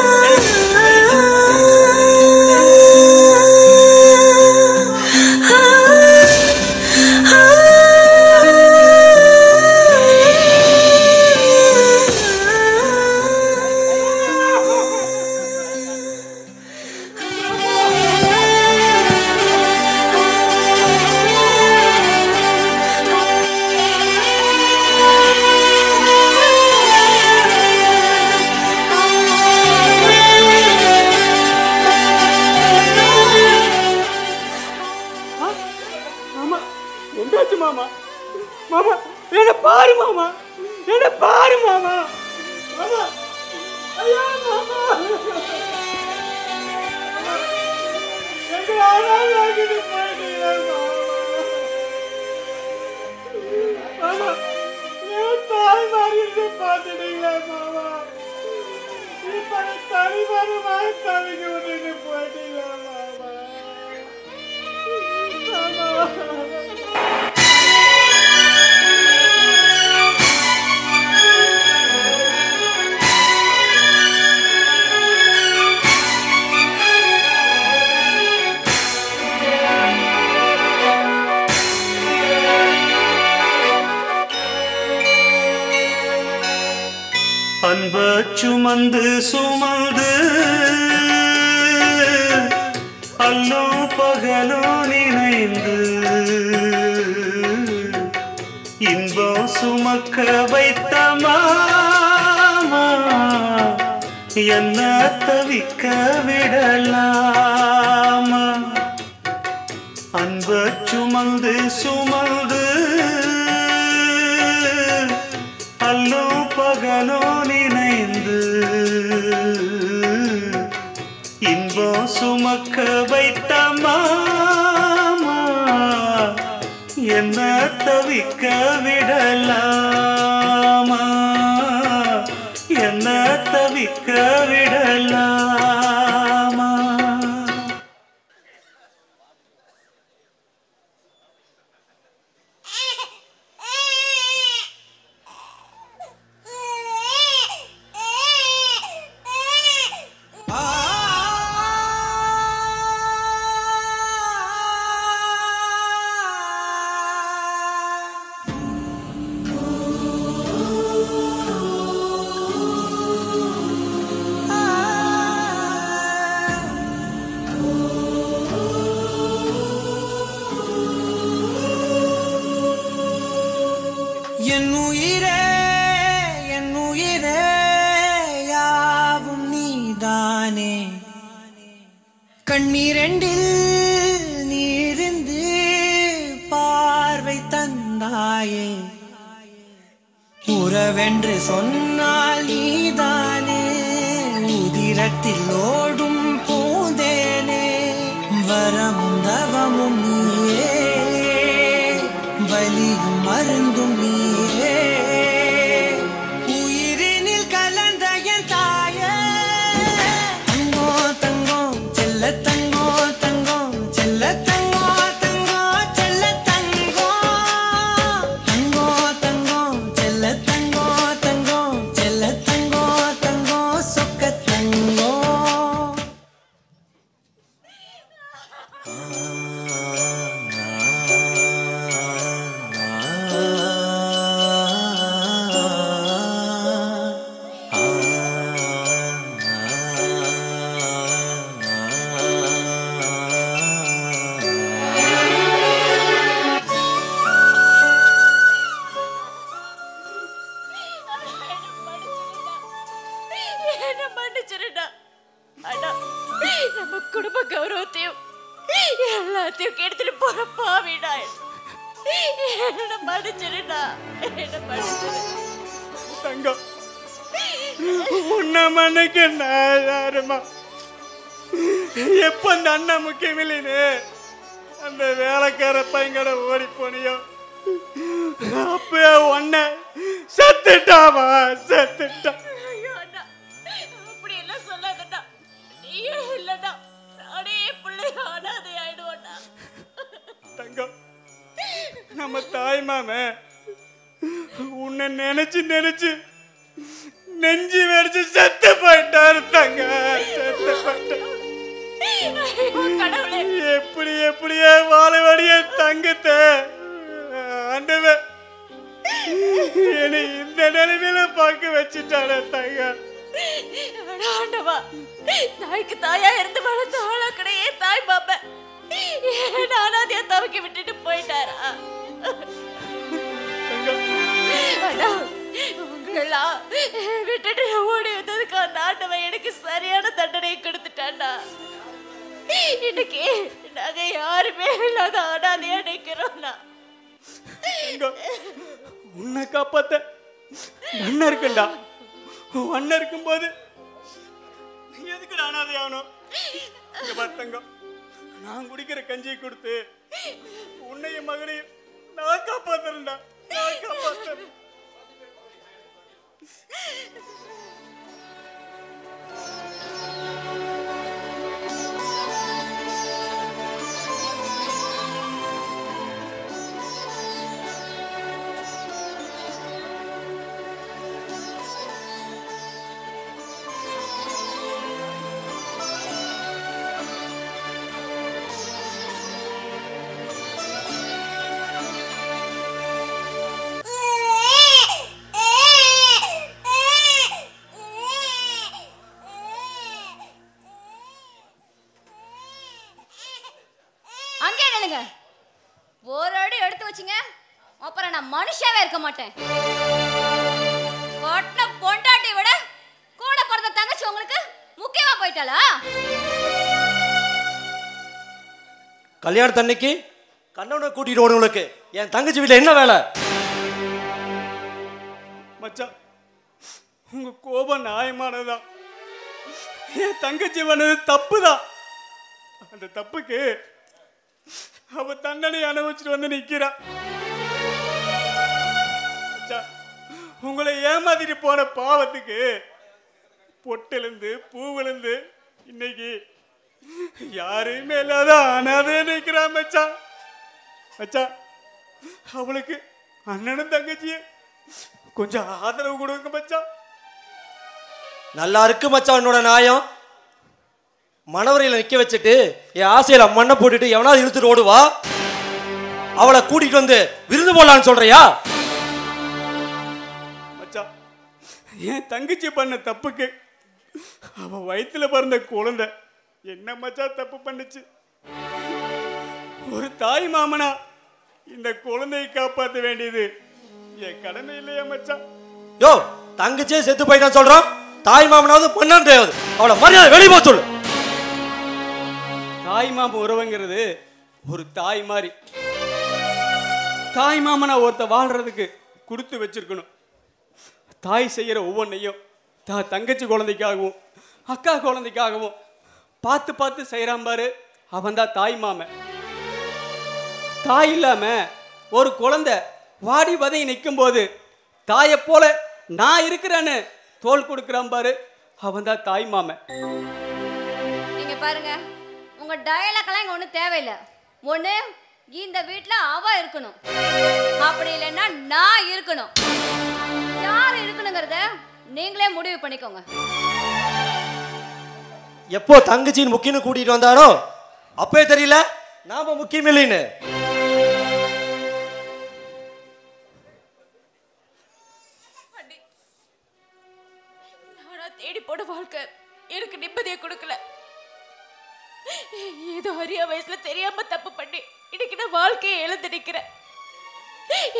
மாமா. இப்ப நான் தனிமரமா தவிக்க விட்டுட்டு போயிட்டீங்களா மாமா. அன்ப சுமந்து சுமந்து அல்லோ பகலோ நினைந்து இன்பம் சுமக்க வைத்த மாமா என்ன தவிக்க விடலாமா. அன்ப சுமந்து சுமந்து அல்லோ பகலோ நினைந்து இன்பம் சுமக்க வைத்த மாமா என்ன தவிக்க விடலாமா. என்ன தவிக்க விடலாமா. என் உயிரே யாவும் நீதானே. கண்ணீரெண்டில் நீரிந்து பார்வை தந்தாயே. உறவென்று சொன்னால் நீதானே. உதிரத்தில் ஓடும் பூந்தேனே. வரமும் தவமும் நீயே. வலியும் மருந்தும் நீயே. உயிரினில் கலந்த என் தாயே. தங்கோ தங்கோ செல்ல தங்கோ தங்கோ செல்ல தங்கோ தங்கோ செல்ல தங்கோ. தங்கோ தங்கோ செல்ல தங்கோ தங்கோ செல்ல தங்கோ தங்கோ சொக்க தங்கோ. என்ன மன்னிச்சிருடா. அண்ணா, நம்ம குடும்ப கௌரவத்தையும் எல்லாத்தையும் கெடுத்துட்டு போற பாவிடா. என்ன மன்னிச்சிருடா. என்ன மன்னிச்சிரு. தங்கம், உன்னை மன்னிக்க நான் யாருமா? எப்ப அந்த அண்ணன் முக்கியமில்லைன்னு அந்த வேலைக்கார பையங்கட ஓடி போனியோ அப்ப உன்னை செத்துட்டாமா செத்துட்டா. அப்படி எல்லாம் சொல்லாதடா. நீயே இல்லடா. நானே பிள்ளை அனாதை ஆயிடுவாடா. தங்கம், நம்ம தாய் மாமன் உன்னை நினைச்சு நினைச்சு நெஞ்சு வெடிச்சு செத்து போயிட்டாரு. தங்க செத்து போயிட்டாரு. எப்படி எப்படியே வாழவடிய தங்கத்தை ஆண்டவன் என்னை இந்த நிலைமையில பார்க்க வச்சுட்டான. தங்க ஆண்டவா, தாய்க்கு தாயா இருந்து வளர்ந்த ஆளாக்கடையே தாய் பாப்ப அனாதையா தவிக்க விட்டுட்டு போயிட்டாரா? உங்களெல்லாம் விட்டுட்டு ஓடி வந்ததுக்கு அந்த ஆண்டவன் எனக்கு சரியான தண்டனை கொடுத்துட்டான்டா. இன்னைக்கு நாங்க யாருமே இல்லாத அனாதையா நிக்கிறோம்னா. உன்னை காப்பாத்த அண்ணன் இருக்குண்டா. அண்ணன் இருக்கும் போது எதுக்கு அனாதை ஆகணும்? தங்கம், நான் குடிக்கிற கஞ்சியை கொடுத்து உன்னையும் மகனையும் நான் காப்பாத்துறேன்டா. நான் காப்பாத்துறேன். அங்கே நில்லுங்க. ஒரு அடி எடுத்து வச்சுங்க, அப்புறம் நான் மனுஷாவே இருக்க மாட்டேன். கொட்டின பொண்டாட்டி விட கூட பிறந்த தங்கச்சி உங்களுக்கு முக்கியமா போயிட்டாளா? கல்யாணத்தன்னைக்கு கண்ணவனை கூட்டிட்டு ஓடுங்களுக்கு என் தங்கச்சி வீட்டுல என்ன வேலை? மச்சான், உங்க கோபம் நியாயமானதுதான். என் தங்கச்சி பண்ணது தப்புதான். அந்த தப்புக்கு அவ தண்டனை அனுபவிச்சுட்டு வந்து நிக்கிறா. உங்களை ஏமாத்திட்டு போன பாவத்துக்கு பொட்டிலிருந்து பூவிலிருந்து இன்னைக்கு யாருமே இல்லாத அனாதே நிற்கிறா மச்சான். மச்சான், அவளுக்கு அண்ணனும் தங்கச்சியே கொஞ்சம் ஆதரவு கொடுங்க மச்சான். நல்லா இருக்கு மச்சான் என்னோட நியாயம். மணவரையில் நிக்க வச்சுட்டு என் ஆசையில மண்ணை போட்டுட்டு எவனாவது இழுத்துட்டு ஓடுவா, அவளை கூட்டிட்டு வந்து விருந்து போடலான்னு சொல்றியா? மச்சான், என் தங்கச்சி பண்ண தப்புக்கு அவ வயிற்றுல பிறந்த குழந்தை என்ன மச்சான் தப்பு பண்ணுச்சு? ஒரு தாய் மாமனா இந்த குழந்தையை காப்பாற்ற வேண்டியது என் கடமை இல்லையா மச்சான்? யோ, தங்கச்சியே செத்து போயிட்டான்னு சொல்றான், தாய் மாமனாவது பண்ணான் தேவை. அவளை மரியாதை வெளியே போக சொல்லு. தாய் மாமன் உறவுங்கிறது ஒரு தாய் மாதிரி. தாய் மாமனா ஒருத்த வாழ்றதுக்கு கொடுத்து வச்சிருக்கணும். தாய் செய்யற ஒவ்வொன்றையும் தங்கச்சி குழந்தைக்காகவும் அக்கா குழந்தைக்காகவும் பார்த்து பார்த்து செய்யறான் பாரு, அவன் தான் தாய் மாமன். தாய் இல்லாம ஒரு குழந்தை வாடி வதையை நிற்கும் போது தாயை போல நான் இருக்கிறேன்னு தோல் கொடுக்குறான் பாரு, அவன் தான் தாய் மாமன். நீங்க பாருங்க, உங்க டயலாக்லாம் இங்க ஒன்றும் தேவையில்லை. ஒன்று இந்த வீட்டில் அவ இருக்கணும், அப்படி இல்லைன்னா நான் இருக்கணும். யார் இருக்கணுங்கிறத நீங்களே முடிவு பண்ணிக்கோங்க. எப்போ தங்கச்சின்னு முக்கியம் கூட்டிட்டு வந்தாரோ அப்பவே தெரியல நாம முக்கியம் இல்லைன்னு. நானா தேடி போட வாழ்க்கை எனக்கு நிம்மதியை கொடுக்கல. ஏதோ அரியா வயசுல தெரியாம தப்பு பண்ணி இன்னைக்கு நான் வாழ்க்கையை இழந்து நிக்கிறேன்.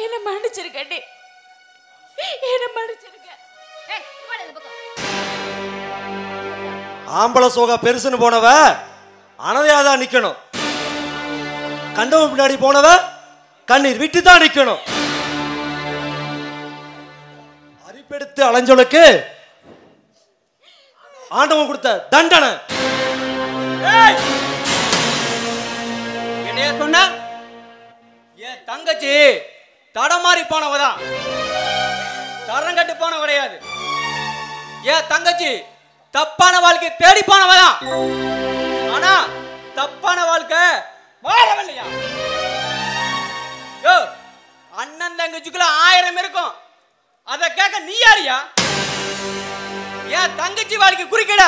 என்ன மன்னிச்சிருக்கண்டி, என்ன மன்னிச்சிருக்க. ஆம்பளை சோகா பெருசுன்னு போனவ அனதையாதான் நிக்கணும். கண்டவன் பின்னாடி போனவ கண்ணீர் விட்டு தான் நிக்கணும். அரிப்பெடுத்து அலைஞ்சவளுக்கு ஆண்டவன் கொடுத்த தண்டனை. என்னைய சொன்ன? என் தங்கச்சி தடமாறி போனவதான், தரங்கட்டு போன கிடையாது. என் தங்கச்சி தப்பான வாழ்க்கை தேடி போனவதான். ஆனா தப்பான வாழ்க்கை வாழவில்லையா? யோ, அண்ணன் தங்கச்சிக்குள்ள 1000 இருக்கும், அதை கேட்க நீ யாரியா? என் தங்கச்சி வாழ்க்கை குறுக்கிட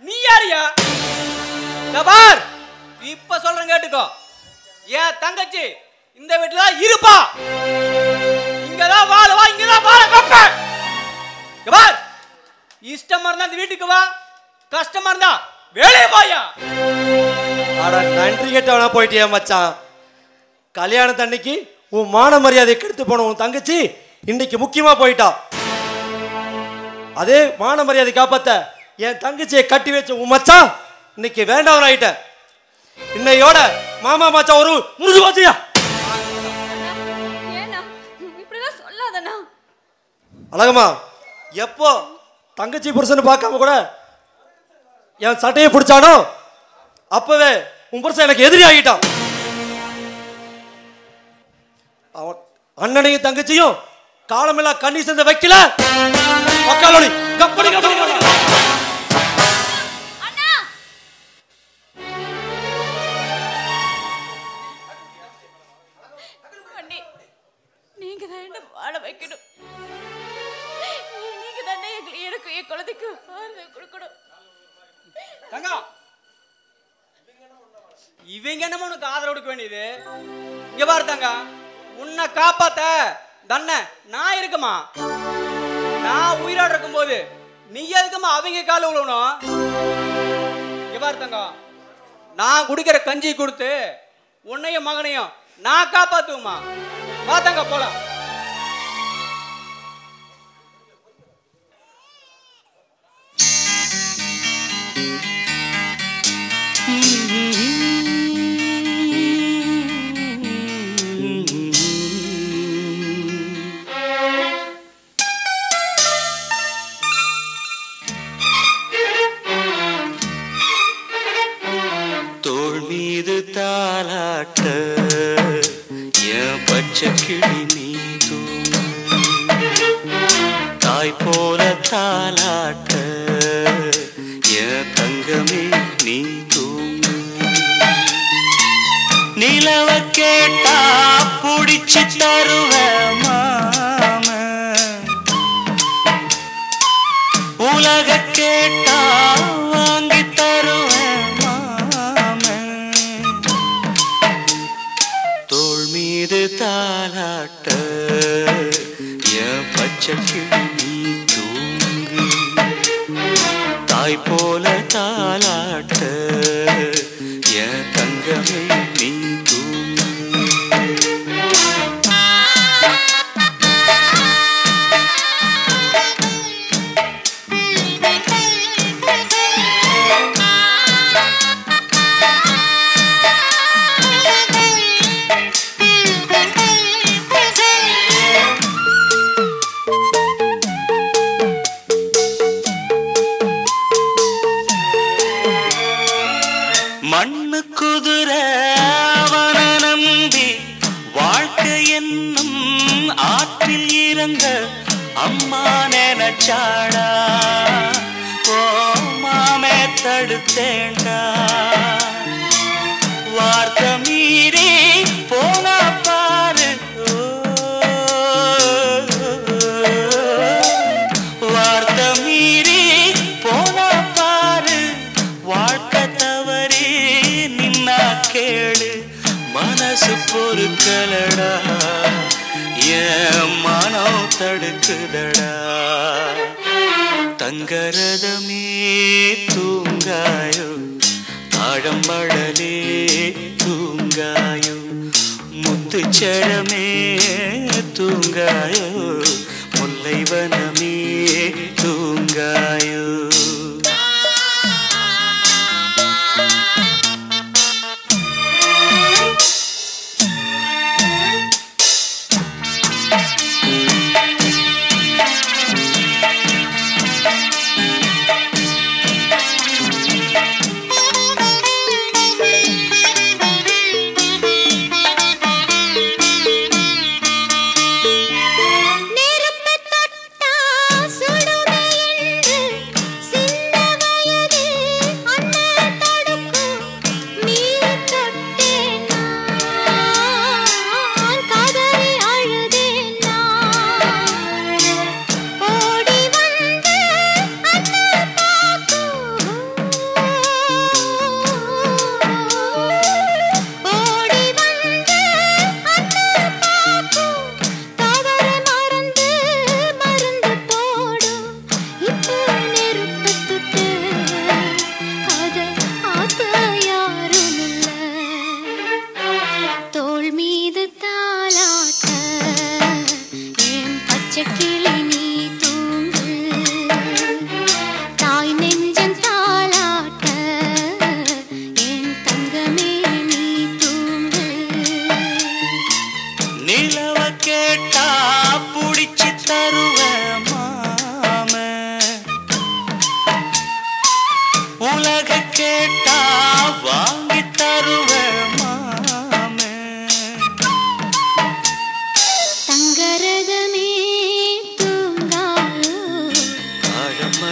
நீ யாரியா? பார், இப்ப சொல்றேன் கேட்டுக்கோ. என் தங்கச்சி இந்த வீட்டுல தான் இருப்பா, இங்கதான் வாழவா, இங்கதான் வாழ வைப்பேன். பார், இஷ்டமா இருந்தா இந்த வீட்டுக்கு வா, கஷ்டமா இருந்தா வெளியே போயா. அட நன்றி கேட்டவனா போயிட்டியா மச்சான். கல்யாணத்தன்னைக்கு உன் மான மரியாதை கெடுத்து போன உன் தங்கச்சி இன்னைக்கு முக்கியமா போயிட்டா. அதே மான மரியாதை காப்பாத்த என் தங்கச்சியை கட்டி வச்ச உன் மச்சான் இன்னைக்கு வேண்டாம் ஆயிட்ட. இன்னையோட மாமா மச்சான் ஒரு முடிஞ்சு போச்சியா. ஏன்னா இப்படிலாம் சொல்லாதண்ணா. அழகம்மா, எப்போ தங்கச்சி புருஷன் பார்க்காம கூட என் சட்டையை பிடிச்சானோ அப்பவே உன் புருஷன் எனக்கு எதிரி ஆகிட்டான். அவன் அண்ணனையும் தங்கச்சியும் காலமெல்லாம் கண்ணி சேர்ந்து வைக்கல. மக்காலோடி கப்படி கப்படி நீங்க தான் என்ன வாழ வைக்கணும். நீங்க தானே எனக்கு என் குழந்தைக்கு ஆறுதல் கொடுக்கணும். தங்கம், இவங்க என்னமோ உனக்கு ஆதரவு கொடுக்க வேண்டியது. இங்க பாரு தங்கம், உன்னை காப்பாத்த தன்னை நான் இருக்குமா. நான் உயிரோடு இருக்கும் போது நீ எதுக்குமா அவங்க கால விழணும். இங்க பாரு தங்கம், நான் குடிக்கிற கஞ்சி கொடுத்து உன்னையும் மகனையும் நான் காப்பாத்துவேமா. பாத்தங்க போலாம். தோள் மீது தாலாட்ட என் பச்சை கிளி நீ தூங்கு, தாய் போல தாலாட்ட என் தங்கமே நீ தூங்கு. நிலவ கேட்டா புடிச்சு தருவ மாம, உலக கேட்டா வாங்கி தருவேன் மாம. தோள் மீது தாலாட்ட என் பச்சை கிளி நீ தூங்கு, தாய் போல தாலாட்ட என் தங்கமே நீ தூங்கு. மண்ணு குதிரை அவன நம்பி வாழ்க்கை என்னும் ஆற்றில் இறங்க அம்மா நினைச்சாடா. ஓ மாமே தடுத்தேண்டா, வார்த்தை மீறி போனா பாரு. வார்த்தை மீறி போனா பாரு, வாழ்க்கை தவறி நின்னா கேளு. மனசு பொறுக்கலடா, என் மனம் தடுக்குதடா. தங்கரதமே தூங்காயோ, தாழம்படலே தூங்காயோ, முத்துச்சரமே தூங்காயோ, முல்லைவனமே தூங்காயோ.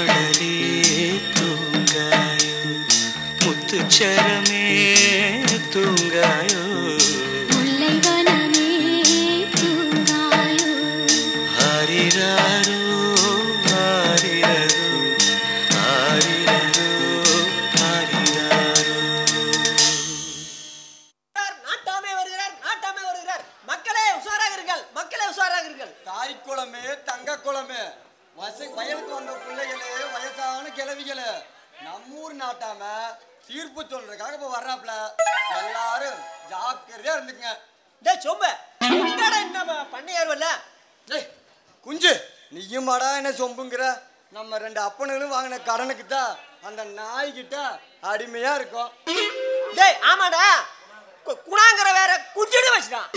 கடலே தூங்காயோ முத்துச்சரமே தூங்காயோ முல்லைவனமே தூங்காயோ ஆரிராரோ ஆரிரரோ ஆரிரரோ ஆரிராரோ. நாட்டாமே வருகிறார், நாட்டாமே வருகிறார். மக்களே உஷாராக இருங்கள், மக்களே உஷாராக இருங்கள். தாய் குளமே தங்க குளமே வயலுக்கு வந்த பிள்ளைகளே வயசான கிழவிகளே நம்மூர் நாட்டாம தீர்ப்பு சொல்றதுக்காக இப்ப வர்றாப்ல எல்லாரும் ஜாக்கிரதையா இருந்துக்குங்க. டேய் சொம்ப எங்கடா என்ன பண்ணையாருவல்ல? டேய் குஞ்சு நீயுமாடா என்ன சொம்புங்கிற? நம்ம 2 அப்பனுங்களும் வாங்கின கடனுக்கு தான் அந்த நாய்கிட்ட அடிமையா இருக்கும். டேய் ஆமாடா, குணாங்கிற வேற குஞ்சுன்னு வச்சுட்டான்,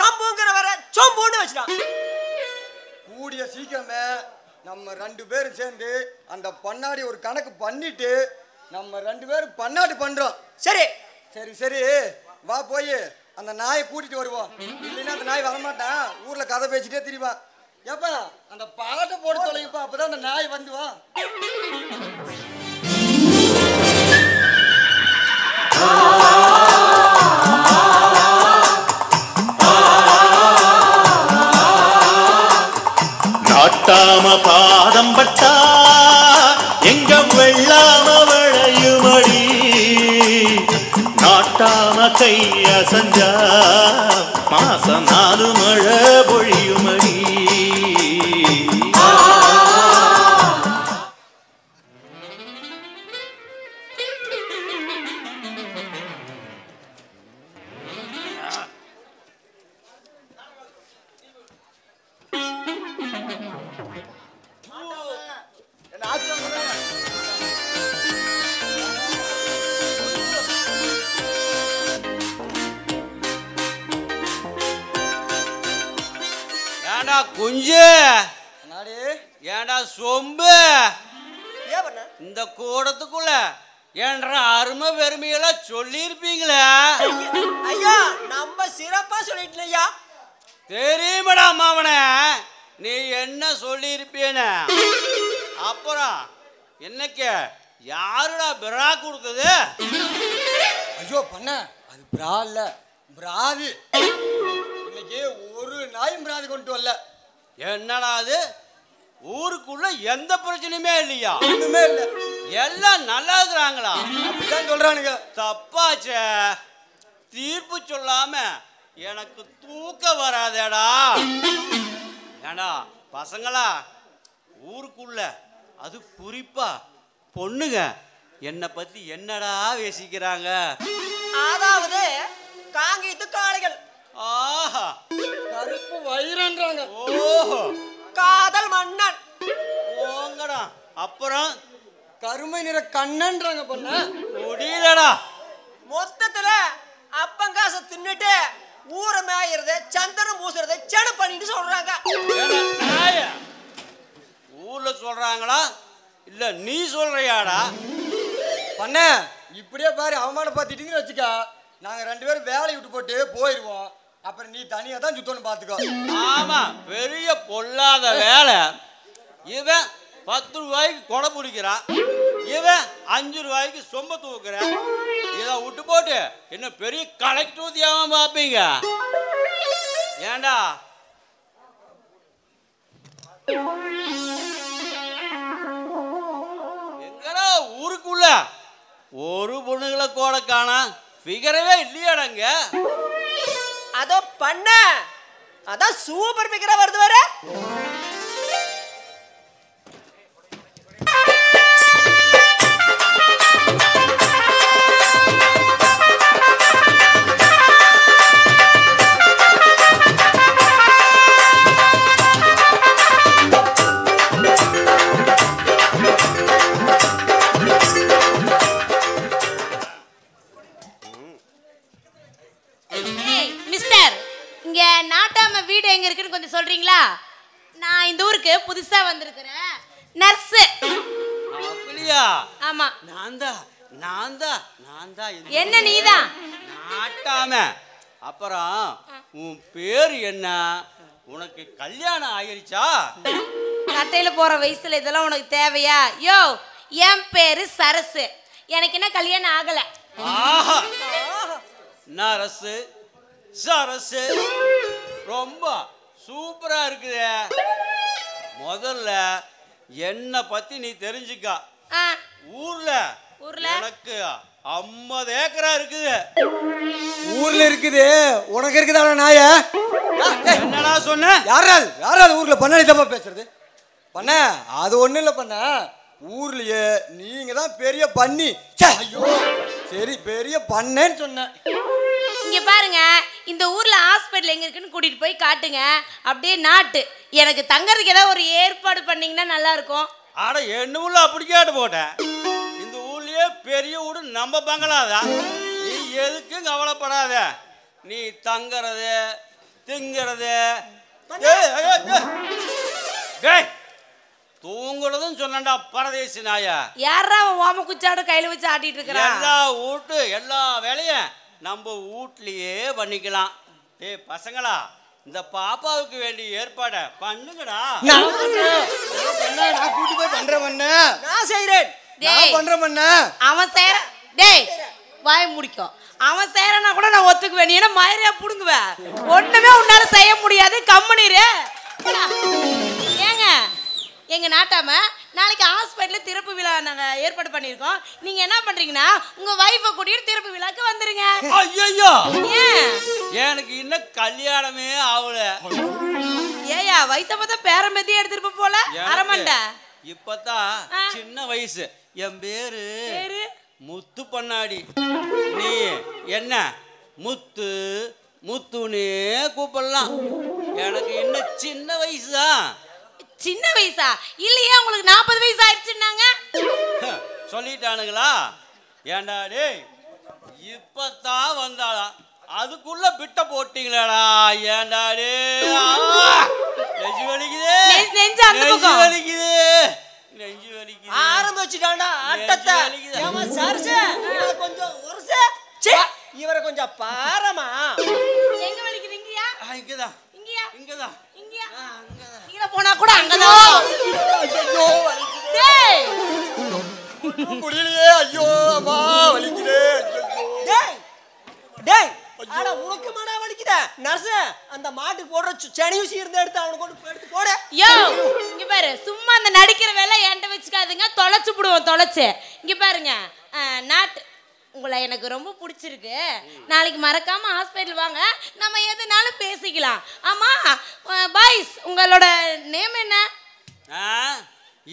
சம்புங்கிற வேற சொம்புன்னு வச்சுட்டான். கூடிய சீக்கிரமே நம்ம 2 பேரும் சேர்ந்து அந்த பண்ணாடி ஒரு கணக்கு பண்ணிட்டு நம்ம 2 பேரும் பண்ணாடி பண்றோம். சரி சரி சரி வா போய் அந்த நாயை கூட்டிட்டு வருவோம். இல்லைன்னா அந்த நாய் வரமாட்டான், ஊர்ல கதை பேசிட்டே திரிவான். ஏப்பா அந்த பாட்டை போட்டு தொலைப்பா, அப்பதான் அந்த நாய் வந்து வா. நாட்டாம பாதம் பட்டா எங்க வெள்ளாம விளையுமடி, நாட்டாம கைய சஞ்சா மாசம் 4 மழை பொழியுமடி. ஏண்டா குஞ்சு, ஏண்டா சொம்பு, இந்த கூடத்துக்குள்ள என்ற அருமை பெருமையெல்லாம் சொல்லியிருப்பீங்களே. ஐயா நம்ம சிறப்பா சொல்லிட்டு ஐயா. தெரியுமடா மாவன, நீ என்ன சொல்லியிருப்பேன்னு. அப்புறம் என்னைக்கு யாருடா பிரா கொடுத்தது? ஐயோ பண்ண அது பிரா இல்ல பிராது. இன்னைக்கு ஒரு நாயும் பிராது கொண்டு வரல. என்னடா அது? ஊருக்குள்ள எந்த பிரச்சனையுமே இல்லையா? ஒண்ணுமே இல்ல, எல்லாம் நல்லா இருக்கிறாங்களா? அப்படிதான் சொல்றானுங்க. தப்பாச்சே, தீர்ப்பு சொல்லாம எனக்கு தூக்கம் வராதேடா. ஏண்டா பசங்களா, ஊருக்குள்ள அது குறிப்பா பொண்ணுங்க என்னை பத்தி என்னடா பேசிக்கிறாங்க? அதாவது காங்கித்து காளைகள், ஆஹா கருப்பு வயிறன்றாங்க. ஓஹோ காதல் மன்னன் போங்கடா. அப்புறம் கருமை நிற கண்ணன்றாங்க. பண்ண முடியலடா. மொத்தத்துல அப்பங்காச தின்னுட்டு ஊரை மேயறத சந்தனம் பூசுறத செடு பண்ணிட்டு சொல்றாங்க. ஊர்ல சொல்றாங்களா இல்ல நீ சொல்றியாடா? பண்ண இப்படியே பாரு அவமானப்படுத்திட்டீங்கன்னு வச்சுக்கா, நாங்க 2 பேரும் வேலையை விட்டு போட்டு போயிடுவோம். அப்புறம் நீ தனியா தான் சுத்தணும் பாத்துக்கோ. ஆமா, பெரிய பொல்லாத வேலை. இவன் 10 ரூபாய்க்கு கொடை பிடிக்கிறான், இவன் 5 ரூபாய்க்கு சொம்ப தூக்குறான். இதை விட்டு போட்டு என்ன பெரிய கலெக்டர் ஊதியாம பாப்பீங்க? ஏண்டா எங்கடா ஊருக்குள்ள ஒரு பொண்ணுகளை கூட காணா, ஃபிகரவே இல்லையாடாங்க? அதோ பண்ண அதான் சூப்பர் பிகரா வருது வர. நாட்டாம வீடு எங்க இருக்குன்னு கொஞ்சம் சொல்றீங்களா? நான் இந்த ஊருக்கு புதுசா வந்திருக்கிறேன், நர்ஸ். அப்படியா? ஆமா. நான் தான் என்ன நீதான்? நாட்டாம. அப்புறம் உன் பேர் என்ன? உனக்கு கல்யாணம் ஆயிருச்சா? கட்டையில போற வயசுல இதெல்லாம் உனக்கு தேவையா? யோ, என் பேரு சரசு. எனக்கு என்ன கல்யாணம் ஆகல. ஆஹா, நரசு சரசு ரொம்ப சூப்பரா இருக்குது. முதல்ல என்ன பத்தி நீ தெரிஞ்சுக்க. ஊர்ல எனக்கு 50 ஏக்கரா இருக்குது. ஊர்ல இருக்குது, உனக்கு இருக்குதான நாய? என்னடா சொன்ன? யாராவது ஊர்ல பண்ணாடி தப்பா பேசுறது? பண்ண அது ஒண்ணும் இல்ல. பண்ண ஊர்லயே நீங்க தான் பெரிய பண்ணி. ஐயோ சரி, பெரிய பண்ணேன்னு சொன்னேன். இங்க பாருங்க, இந்த ஊர்ல ஹாஸ்பிட்டல் எங்க இருக்குன்னு கூட்டிட்டு போய் காட்டுங்க. அப்படியே நாட்டு எனக்கு தங்கறதுக்கு ஏதாவது ஒரு ஏற்பாடு பண்ணீங்கன்னா நல்லா இருக்கும். ஆட என்னமுள்ள அப்படி கேட்டு போட்டேன். இந்த ஊர்லயே பெரிய வீடு நம்ம பங்களாதான். நீ எதுக்கும் கவலைப்படாத. நீ தங்கறது திங்கிறது தூங்குறதும் சொன்னா பரதேசி நாயா. யாரா ஓம குச்சாட கையில வச்சு ஆட்டிட்டு இருக்கறான்? எல்லா வீட்டு எல்லா வேலையும் நம்ம வீட்லயே பண்ணிக்கலாம். டேய் பசங்களா, இந்த பாப்பாவுக்கு வேண்டிய ஏற்பாட பண்ணுங்கடா. நான் கூட்டி போய் பண்றேன். நான் செய்றேன். நான் பண்றேன். அவன் செய்ற. டேய் வாய முடிக்கும். அவன் செய்யறனா கூட நான் ஒத்துக்குவேன். நீ என்ன மயிரையா புடுங்குவேன்? ஒண்ணுமே உன்னால செய்ய முடியாது. கம்மனிரு. ஏங்க, எங்க நாட்டாம நாளைக்கு ஹாஸ்பிட்டல்ல திறப்பு விழா நாங்க ஏற்பாடு பண்ணிருக்கோம். நீங்க என்ன பண்றீங்கன்னா உங்க வைஃபை கூட்டிட்டு திறப்பு விழாக்கு வந்துருங்க. ஐயோ, ஏன் எனக்கு இன்னும் கல்யாணமே ஆகல. ஏயா வயசை பார்த்தா பேரம்பேத்தியே எடுத்துட்டு போல அரமண்டா. இப்பதான் சின்ன வயசு. என் பேரு முத்து பண்ணாடி. நீ என்ன முத்து முத்துனே கூப்பிடலாம். எனக்கு இன்னும் சின்ன வயசுதான். சின்ன வயசா? இல்லையே, உங்களுக்கு 40 வயசு ஆயிடுச்சுன்னாங்க. சொல்லிட்டானுங்களா? ஏண்டா டேய், இப்பதான் வந்தாளா, அதுக்குள்ள பிட்ட போட்டீங்களா? ஏண்டா டேய், நெஞ்சு வலிக்குது, நெஞ்சு வலிக்குது, நெஞ்சு வலிக்குது. ஆரம்பிச்சுட்டான்டா ஆட்டத்தை. ஏமா சரசு, இவரை கொஞ்சம் உரசு. இவரை கொஞ்சம் பாரமா. எங்க வலிக்குது? இங்கயா? இங்கதான். இங்கயா? இங்கதான். இங்கயா? இங்க போனா கூட அங்கதான். டேய் முடியலையே. ஐயோ அம்மா வலிக்குதே. டேய் டேய், அட உனக்கு மாடா வலிக்குதே. நர்ஸ், அந்த மாட்டுக்கு போடுற செனியூசி இருந்த எடுத்து அவனுக்கு கொண்டு எடுத்து போடு. யோ, இங்க பாரு, சும்மா அந்த நடிக்கிற வேலை என்கிட்ட வச்சுக்காதுங்க. தொலைச்சு விடுவோம், தொலைச்சு. இங்க பாருங்க, நாட்டு உங்களை எனக்கு ரொம்ப பிடிச்சிருக்கு. நாளைக்கு மறக்காம ஹாஸ்பிட்டல் வாங்க, நம்ம எதுனாலும் பேசிக்கலாம். ஆமா பாய்ஸ், உங்களோட நேம் என்ன?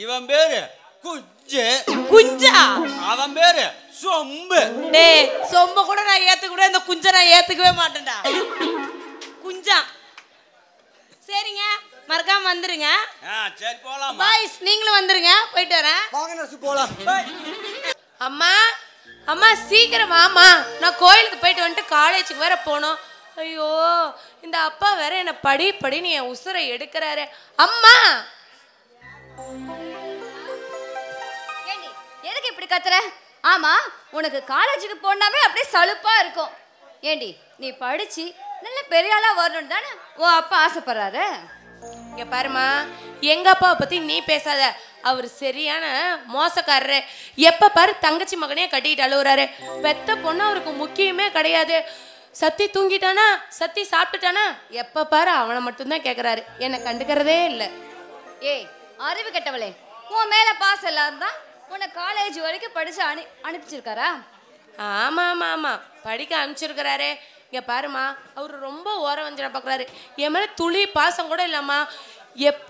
இவன் பேரு குஞ்சு. குஞ்சா? அவன் பேரு சொம்பு. டேய், சொம்ப கூட நான் ஏத்துக்கூட, இந்த குஞ்ச நான் ஏத்துக்கவே மாட்டேன்டா. குஞ்சா? சரிங்க, மறக்காம வந்துருங்க. சரி போலாம். பாய்ஸ் நீங்களும் வந்துருங்க. போயிட்டு வரேன். வாங்க நர்ஸ் போலாம். அம்மா அம்மா சீக்கிரம் வாமா, நான் கோயிலுக்கு போயிட்டு வந்துட்டு காலேஜுக்கு வேற போகணும். ஐயோ, இந்த அப்பா வேற என்ன படி படின்னு என் உசுரை எடுக்கிறாரு. அம்மா எதுக்கு இப்படி கத்துற? ஆமா, உனக்கு காலேஜுக்கு போனாவே அப்படியே சலுப்பா இருக்கும். ஏண்டி, நீ படிச்சு நல்ல பெரிய ஆளா வரணும் தானே உன் அப்பா ஆசைப்படுறாரு. இங்க பாருமா, எங்க அப்பாவை பத்தி நீ பேசாத. அவர் சரியான மோசக்காரரு. எப்ப பாரு தங்கச்சி மகனே கட்டிட்டு அழுகுறாரு. பெத்த பொண்ணு அவருக்கு முக்கியமே கிடையாது. சத்தி தூங்கிட்டானா, சத்தி சாப்பிட்டுட்டானா, எப்ப பாரு அவனை மட்டும்தான் கேக்குறாரு. என்னை கண்டுக்கிறதே இல்லை. ஏய் அறிவு கெட்டவளே, உன் மேல பாஸ் எல்லாம் தான் உன்னை காலேஜ் வரைக்கும் படிச்சு அனுப்பிச்சிருக்காரா? ஆமா ஆமா ஆமா, படிக்க அனுப்பிச்சிருக்கிறாரு. இங்க பாருமா, அவரு ரொம்ப ஓரம் வஞ்சிட பாக்குறாரு. என் மேல துளி பாசம் கூட இல்லம்மா.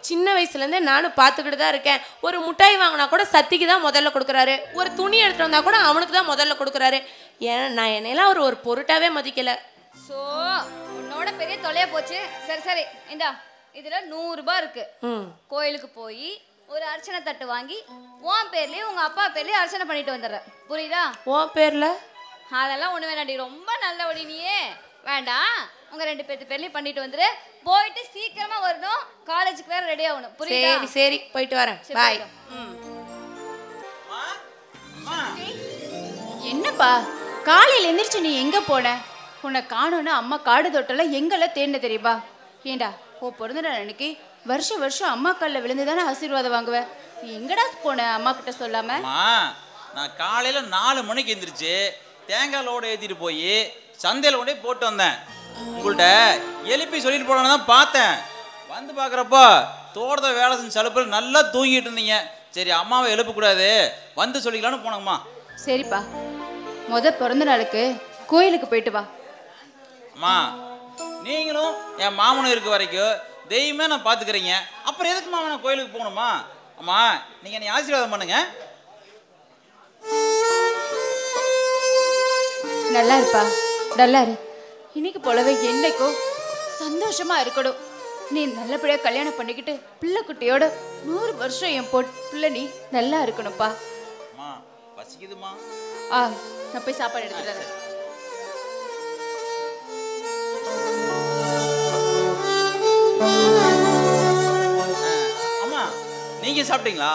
சின்ன வயசுலேருந்தே நானும் பார்த்துக்கிட்டு தான் இருக்கேன். ஒரு முட்டாய் வாங்கினா கூட சத்திக்கு தான் முதல்ல கொடுக்குறாரு. ஒரு துணி எடுத்துகிட்டு வந்தால் கூட அவனுக்கு தான் முதல்ல கொடுக்குறாரு. நான் என்னையெல்லாம் அவர் ஒரு பொருட்டாவே மதிக்கலை. ஸோ உன்னோட பெரிய தொலைய போச்சு. சரி சரி, இந்தா இதில் 100 ரூபாய் இருக்கு. கோயிலுக்கு போய் ஒரு அர்ச்சனை தட்டு வாங்கி உன் பேர்லேயும் உங்கள் அப்பா பேர்லேயும் அர்ச்சனை பண்ணிட்டு வந்துடுறேன். புரியுதா? உன் பேரில் அதெல்லாம் ஒன்று வேணாண்டி, ரொம்ப நல்லபடி நீயே. வேண்டாம், உங்கள் 2 பேர்த்து பேர்லேயும் பண்ணிட்டு வந்துரு. போயிட்டு சீக்கிரமா வரணும், காலேஜுக்கு வேற ரெடி ஆகணும். புரியுதா? சரி சரி, போயிட்டு வரேன். பாய். என்னப்பா காலையில் எந்திரிச்சு நீ எங்க போன? உன்னை காணோன்னு அம்மா காடு தோட்டல எங்கெல்லாம் தேடின தெரியுமா? ஏண்டா ஓ பிறந்த அன்னைக்கு வருஷம் வருஷம் அம்மா காலில் விழுந்து தானே ஆசீர்வாதம் வாங்குவேன். நீ எங்கடா போன அம்மா கிட்ட சொல்லாம? அம்மா நான் காலையில 4 மணிக்கு எந்திரிச்சு தேங்காய் லோடு ஏற்றிட்டு போய் சந்தையில் கொண்டே போட்டு வந்தேன். உங்கள்கிட்ட எழுப்பி சொல்லிட்டு போனான்னு தான் பார்த்தேன். வந்து பார்க்குறப்போ தோட்டத்தை வேலை செஞ்சு சலுப்பில் நல்லா தூங்கிட்டு இருந்தீங்க. சரி அம்மாவை எழுப்பக்கூடாது வந்து சொல்லிக்கலான்னு போனோம்மா. சரிப்பா, பிறந்த நாளுக்கு கோயிலுக்கு போயிட்டு வா. அம்மா நீங்களும் என் மாமனும் இருக்க வரைக்கும் தெய்வமே நான் பார்த்துக்கிறீங்க. அப்புறம் எதுக்கு மாமன் நான் கோயிலுக்கு போகணுமா? அம்மா நீங்கள் என்னை ஆசீர்வாதம் பண்ணுங்க. நல்லா இருப்பா, நல்லா இரு. இன்னைக்கு போலவே என்னைக்கோ சந்தோஷமா இருக்கணும். நீ நல்லபடியா கல்யாணம் பண்ணிக்கிட்டு பிள்ளை குட்டியோட 100 வருஷம் என் பிள்ளை நீ நல்லா இருக்கணும்ப்பா. அம்மா பசிக்குதுமா. நான் போய் சாப்பாடு எடுத்துட்டு வரேன். அம்மா நீங்க சாப்பிட்டீங்களா?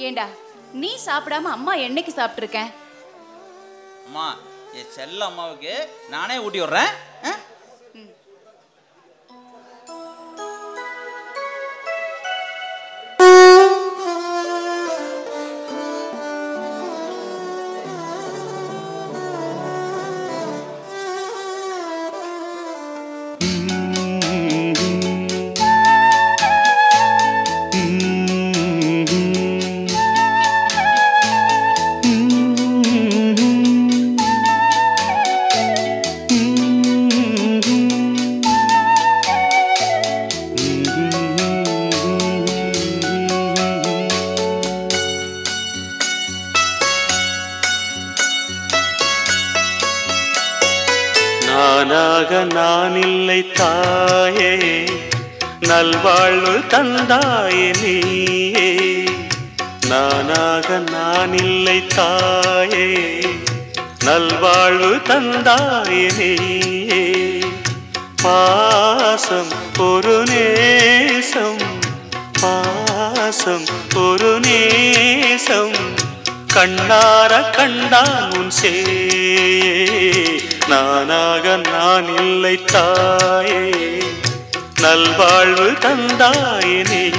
ஏண்டா நீ சாப்பிடாம அம்மா என்னைக்கு சாப்பிட்டுருக்கேன்? அம்மா என் செல்ல அம்மாவுக்கு நானே ஊட்டி விடுறேன். நானாக நான் இல்லை தாயே, நல்வாழ்வு தந்தாயே நீயே. நானாக நான் இல்லை தாயே, நல்வாழ்வு தந்தாயே நீயே. பாசம் ஒரு நேசம், பாசம் ஒரு நேசம், கண்ணார கண்டான் உன் சே. நானாக நான் இல்லை தாயே, நல்வாழ்வு தந்தாயே நீயே.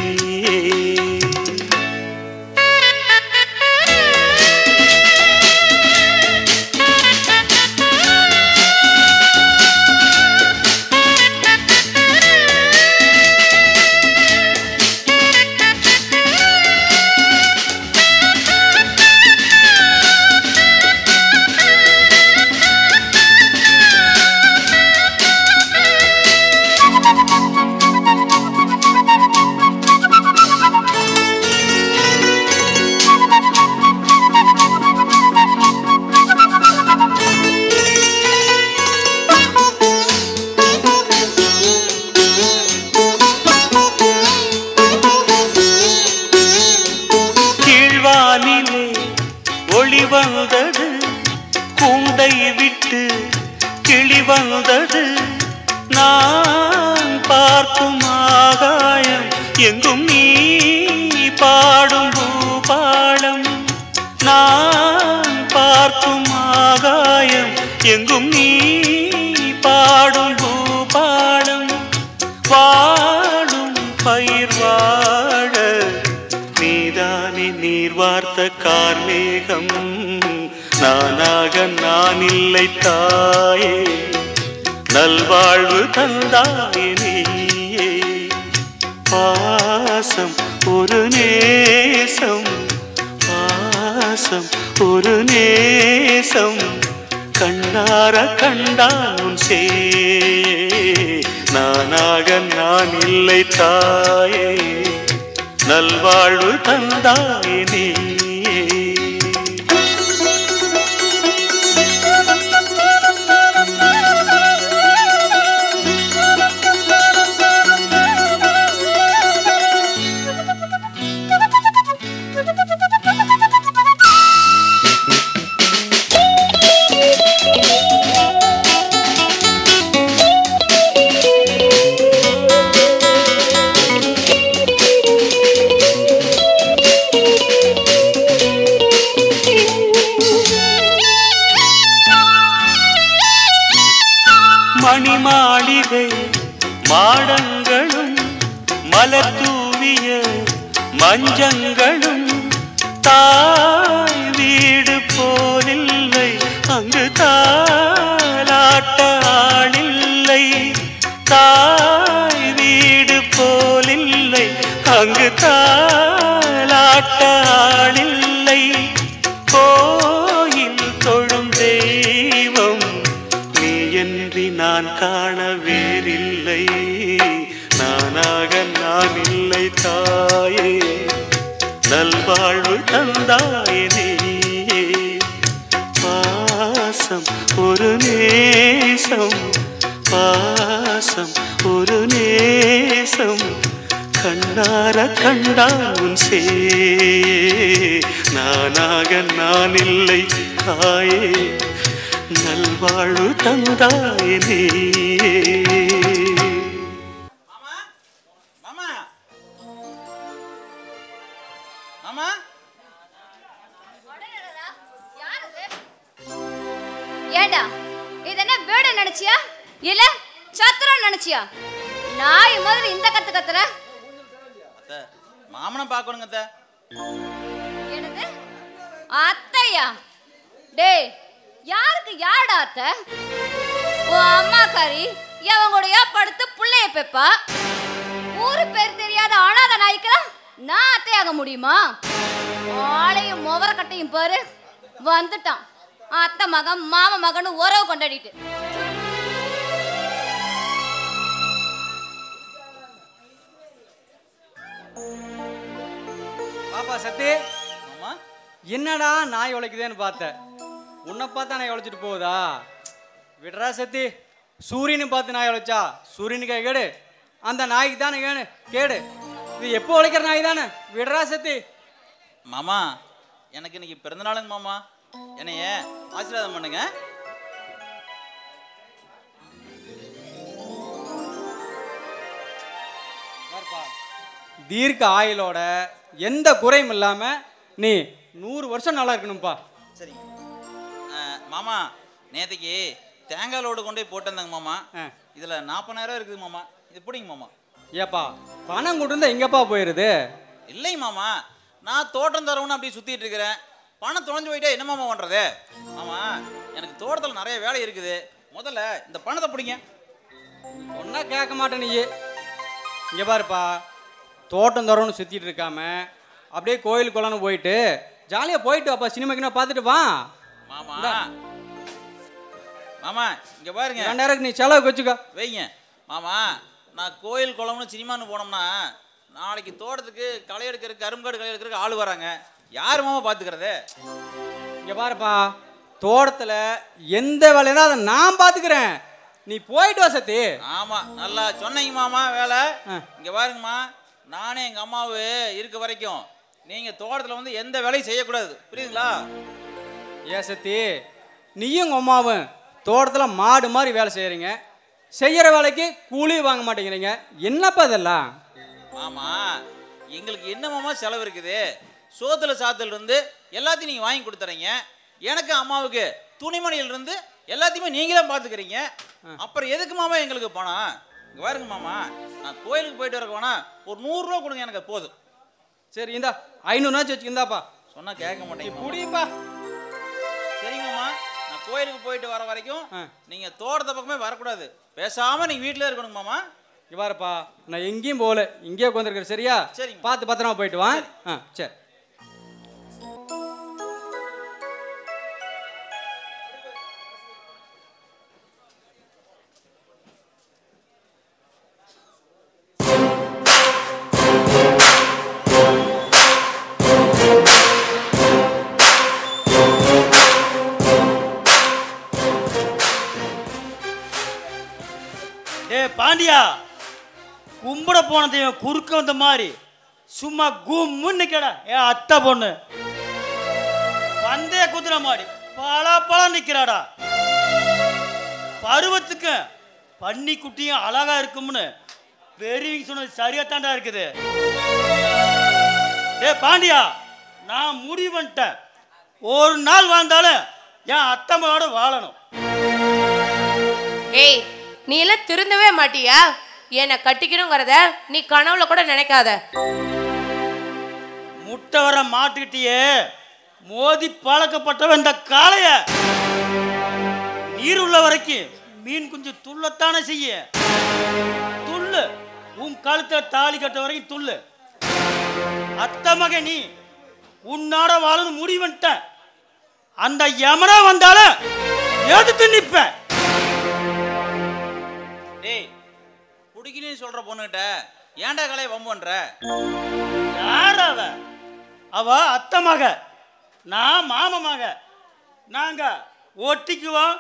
வந்தது கூண்டை விட்டு கிளி வந்தது. நான் பார்க்கும் ஆகாயம் எங்கும் நீ பாடும் பூபாலம். நான் பார்க்கும் ஆகாயம் எங்கும் நீ பாடும் பூபாலம். வாடும் பயிர் வாழ நீதானே நீர் வார்த்த கார்மேகம். நானாக நான் இல்லை தாயே, நல்வாழ்வு தந்தாயே நீயே. பாசம் ஒரு நேசம், பாசம் ஒரு நேசம், கண்ணார கண்டான் உன் சே. நானாக நான் இல்லை தாயே, நல்வாழ்வு தந்தாயே நீயே. ஆளில்லை கோயில் தொழும் தெய்வம் நீ என்று நான் காண வேறில்லை நானாக நான் இல்லை தாயே நல்வாழ்வு தந்தாயே நீயே பாசம் ஒரு நேசம் பாசம் ஒரு நேசம் கண்ணார கண்டால் உன் சே நானாக நான் இல்லை தாயே நல்வாழ்வு தந்தாயே நீயே மாமா ஏண்டா இது என்ன வீடு நினைச்சியா இல்ல சத்திரம் நினைச்சியா நாய் மாதிரி இந்த கத்து கத்துற அத்தை மாமனை பார்க்கணுங்க அத்தை என்னது அத்தையா டேய் யாருக்கு யாடா அத்தை உன் அம்மாக்காரி எவங்கூடயா படுத்து புள்ளைய பெப்பா ஊரு பேர் தெரியாத அனாத நாய்க்கெல்லாம் நான் அத்தையாக முடியுமா ஆளையும் முவர கட்டையும் பாரு வந்துட்டான் அத்தை மகன் மாமா மகன் உறவு கொண்டாடிட்டு பாப்பா சத்தி என்னடா நாய் உழைக்குதேன்னு பார்த்தேன் உன்னை பார்த்தா நாய் உழைச்சிட்டு போகுதா விடுறா சத்தி சூரியனு பார்த்து நாய் உழைச்சா சூரியனுக்கு கேடு அந்த நாய்க்கு தானே கேடு இது எப்போ உழைக்கிற நாய் தானே விடுறா சத்தி மாமா எனக்கு இன்னைக்கு பிறந்த நாளுங்க மாமா என்னைய ஆசீர்வாதம் பண்ணுங்க தீர்க்க ஆயுளோட எந்த குறையும் இல்லாம நீ 100 வருஷம் நல்லா இருக்கணும்ப்பா சரி மாமா நேற்றுக்கு தேங்காய் லோடு கொண்டு போய் போட்டிருந்தாங்க மாமா இதில் 40,000 இருக்குது மாமா இது பிடிங்க மாமா ஏப்பா பணம் கொடுத்தா எங்கப்பா போயிருது இல்லைங்க மாமா நான் தோட்டம் தரவுன்னு அப்படி சுற்றிட்டு இருக்கிறேன் பணம் தொலைஞ்சு போயிட்டா என்ன மாமா பண்ணுறது மாமா எனக்கு தோட்டத்தில் நிறைய வேலை இருக்குது முதல்ல இந்த பணத்தை பிடிங்க ஒன்றா கேட்க மாட்டேன் நீ இங்கே பாருப்பா தோட்டம் தரவுன்னு சுற்றிட்டு இருக்காம அப்படியே கோயில் குளம்னு போயிட்டு ஜாலியாக போயிட்டு வாப்பா சினிமாக்குன்னா பார்த்துட்டு வா மாமா மாமா இங்கே பாருங்க 2000 நீ செலவுக்கு வச்சுக்கோ வைங்க மாமா நான் கோயில் குளம்னு சினிமான்னு போனோம்னா நாளைக்கு தோட்டத்துக்கு களை எடுக்கிறதுக்கு கரும்புகாடு களை எடுக்கிறதுக்கு ஆள் வராங்க யார் மாமா பார்த்துக்கிறது இங்கே பாருப்பா தோட்டத்தில் எந்த வேலைனா அதை நான் பார்த்துக்கிறேன் நீ போயிட்டு வா சத்தி ஆமாம் நல்லா சொன்னீங்க மாமா வேலை இங்கே பாருங்கம்மா நானே எங்கள் அம்மாவு இருக்க வரைக்கும் நீங்கள் தோட்டத்தில் வந்து எந்த வேலையும் செய்யக்கூடாது புரியுதுங்களா ஏ சத்தி நீயும் உங்கள் அம்மாவும் தோட்டத்தில் மாடு மாதிரி வேலை செய்கிறீங்க செய்கிற வேலைக்கு கூலி வாங்க மாட்டேங்கிறீங்க என்னப்பா இதெல்லாம் ஆமாம் எங்களுக்கு என்ன மாமா செலவு இருக்குது சோத்துல சாத்திலிருந்து எல்லாத்தையும் நீங்கள் வாங்கி கொடுத்துறீங்க எனக்கு அம்மாவுக்கு துணிமணியிலிருந்து எல்லாத்தையுமே நீங்கள் தான் பார்த்துக்கிறீங்க அப்புறம் எதுக்கு மாமா எங்களுக்கு பணம் இங்கே பாருங்க மாமா நான் கோயிலுக்கு போயிட்டு வரக்கு வேணா ஒரு 100 ரூபா கொடுங்க எனக்கு போதும் சரி இந்தா 500 வச்சு இந்தாப்பா சொன்னால் கேட்க மாட்டேங்க புடிப்பா சரிங்கம்மா நான் கோயிலுக்கு போயிட்டு வர வரைக்கும் நீங்கள் தோட்டத்தை பக்கமே வரக்கூடாது பேசாமல் நீங்கள் வீட்டில் இருக்கணும் மாமா இங்கே பாருப்பா நான் எங்கேயும் போகல இங்கேயே உட்காந்துருக்கிறேன் சரியா சரிங்க பார்த்து பத்திரமா போயிட்டு வா சரி பாண்டியா கும்பிட போனதையும் குறுக்க வந்த மாதிரி சும்மா கும்முன்னு நிக்கடா ஏன் அத்தை பொண்ணு பந்தய குதிரை மாடி பல நிக்கிறாடா பருவத்துக்கு பன்னி குட்டியும் அழகா இருக்கும்னு பெரியவங்க சொன்னது சரியா தாண்டா இருக்குது பாண்டியா நான் முடிவு பண்ணிட்டேன் ஒரு நாள் வாழ்ந்தாலும் என் அத்தம்மாவோட வாழணும். ஏய் நீ எல்லாம் திருந்தவே மாட்டியா? என்னை கட்டிக்கணுங்கிறத நீ கனவுல கூட நினைக்காத. முட்டை வர மாட்டுக்கிட்டியே மோதி பழக்கப்பட்டவன் இந்த காளைய. நீர் உள்ள வரைக்கும் மீன் குஞ்சு துள்ளத்தானே செய்ய. துள்ளு, உன் கழுத்தை தாலி கட்ட வரைக்கும் துள்ளு. அத்த மக நீ உன்னோட வாழணும் முடிவு பண்ணிட்டேன். அந்த யமனா வந்தாலும் எதிர்த்து நிற்பேன். டேய் குடிக்கணும்னு சொல்ற பொண்ணுகிட்ட ஏன்டா கலையை வம்பு பண்ற? யார் அவ? அவ அத்தை மக, நான் மாம மக. நாங்க ஒட்டிக்குவோம்